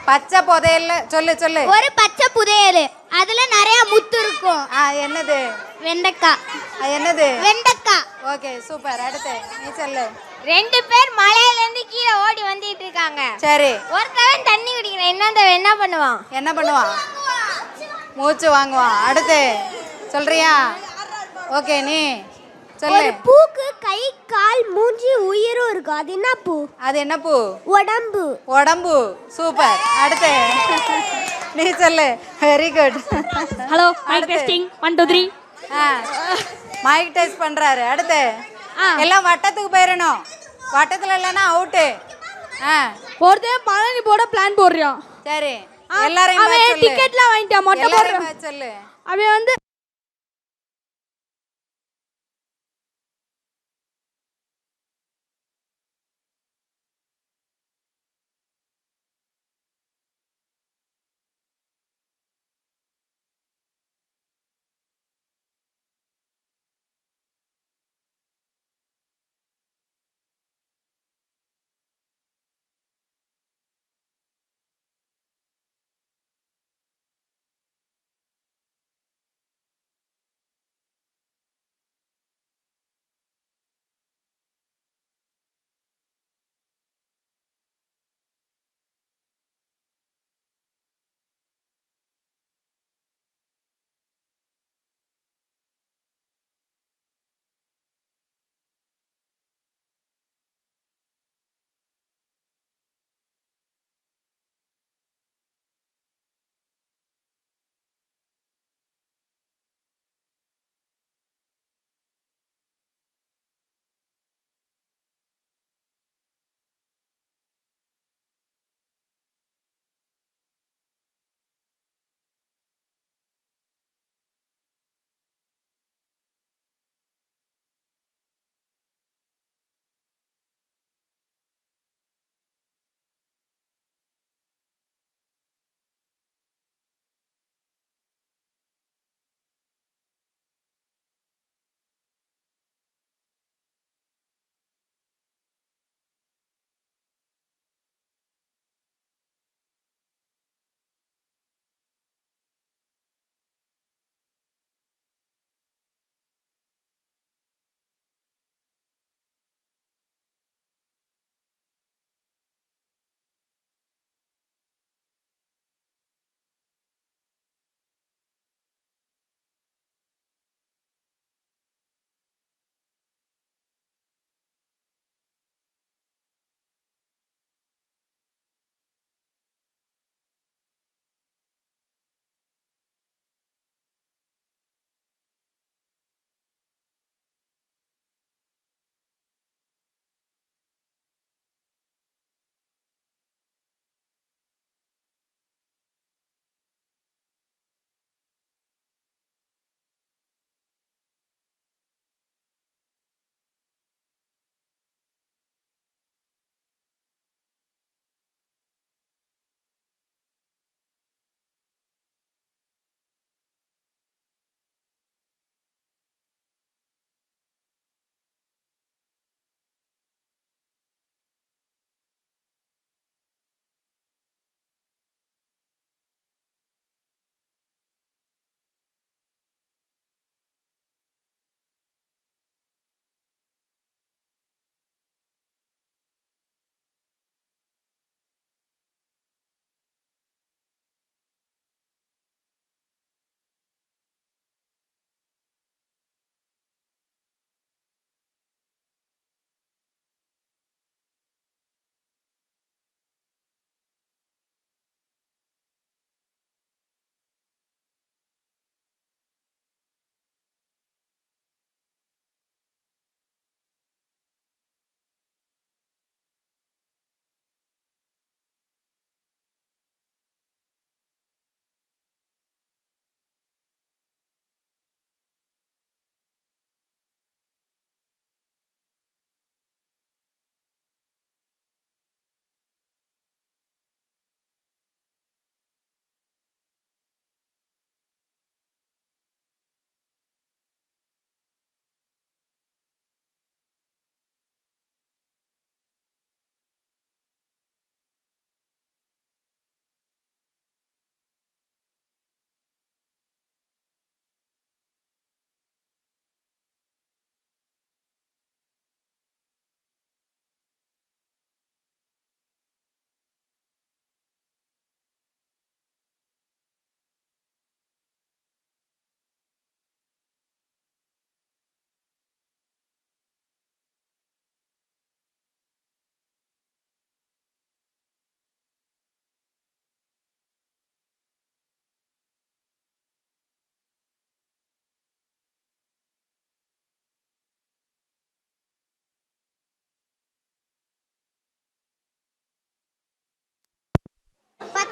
பச்சை புதையல்ல சொல்லு சொல்லு. ஒரு பச்சை புதையல், அதுல நிறைய முத்து இருக்கும். என்னது? வெண்டைக்காய். என்னது? வெண்டைக்காய். Okay super. அடுத்து நீ சொல்லு. 2 பேர் மலையில இருந்து கீழே ஓடி வந்துட்டு இருக்காங்க. சரி. ஒருத்தவன் தண்ணி குடிக்கிறான், இன்னொருத்தவன் என்ன பண்ணுவான்? என்ன பண்ணுவான்? மூச்சு வாங்குவான். அடுத்து சொல்றியா? ஓகே நீ சொல்லு. பூக்கு கை கால் மூஞ்சி உயிரும் இருக்கும். அது என்ன பூ? அது என்ன பூ? உடம்பு. உடம்பு. சூப்பர். அடுத்து நீ சொல்லு. Very good. Hello mic testing 1 2 3. Mic test பண்றாரு. அடுத்து எல்லாம் வட்டத்துக்கு போயிடணும். வட்டத்துல இல்லைன்னா அவுட்டு. ஒருத்தன் பழனி போட பிளான் போடுறான். சரி எல்லாரையும் டிக்கெட்லாம் வாங்கிட்டான். மொட்டை போடுறான். சொல்லு. அவன் வந்து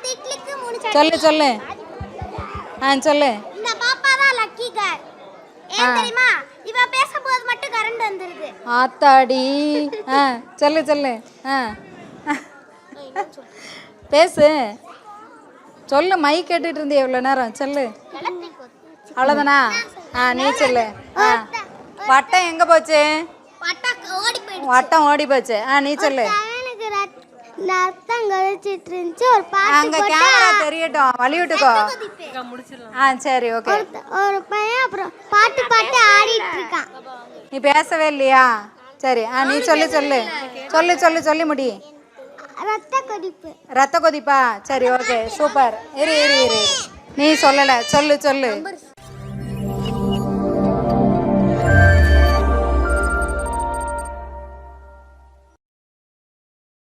10 இட்லிக்கு 3 சட்னி. சொல்லு சொல்லு சொல்லு. இந்த பாப்பா தான் லக்கி கேர்ள். ஏன் தெரியுமா? இவ பேசும்போது மட்டும் கரண்ட் வந்துருது. ஆத்தாடி. சொல்லு சொல்லு. பேசு சொல்லு. மைக் கேட்டுட்டு இருந்தே எவ்வளோ நேரம். சொல்லு. அவ்வளோதானா? நீ சொல்லு. வட்டம் எங்கே போச்சு? ஓடி போயிடுச்சு. வட்டம் ஓடி போச்சு. நீ சொல்லு. எனக்கு ரத்தம் கழிச்சிட்டு இருந்துச்சு. ஒரு அங்கே கேமரா தெரியட்டும், வழி விட்டுக்கோ. சரி ஓகே. ஒரு பையன் அப்புறம் பாட்டு ஆடிட்டு இருக்கான். நீ பேசவே இல்லையா? சரி நீ சொல்லு சொல்லு சொல்லு சொல்லு சொல்லி முடி. ரத்த கொதிப்பா? சரி ஓகே சூப்பர். இரு இரு இரு நீ சொல்லலை. சொல்லு சொல்லு.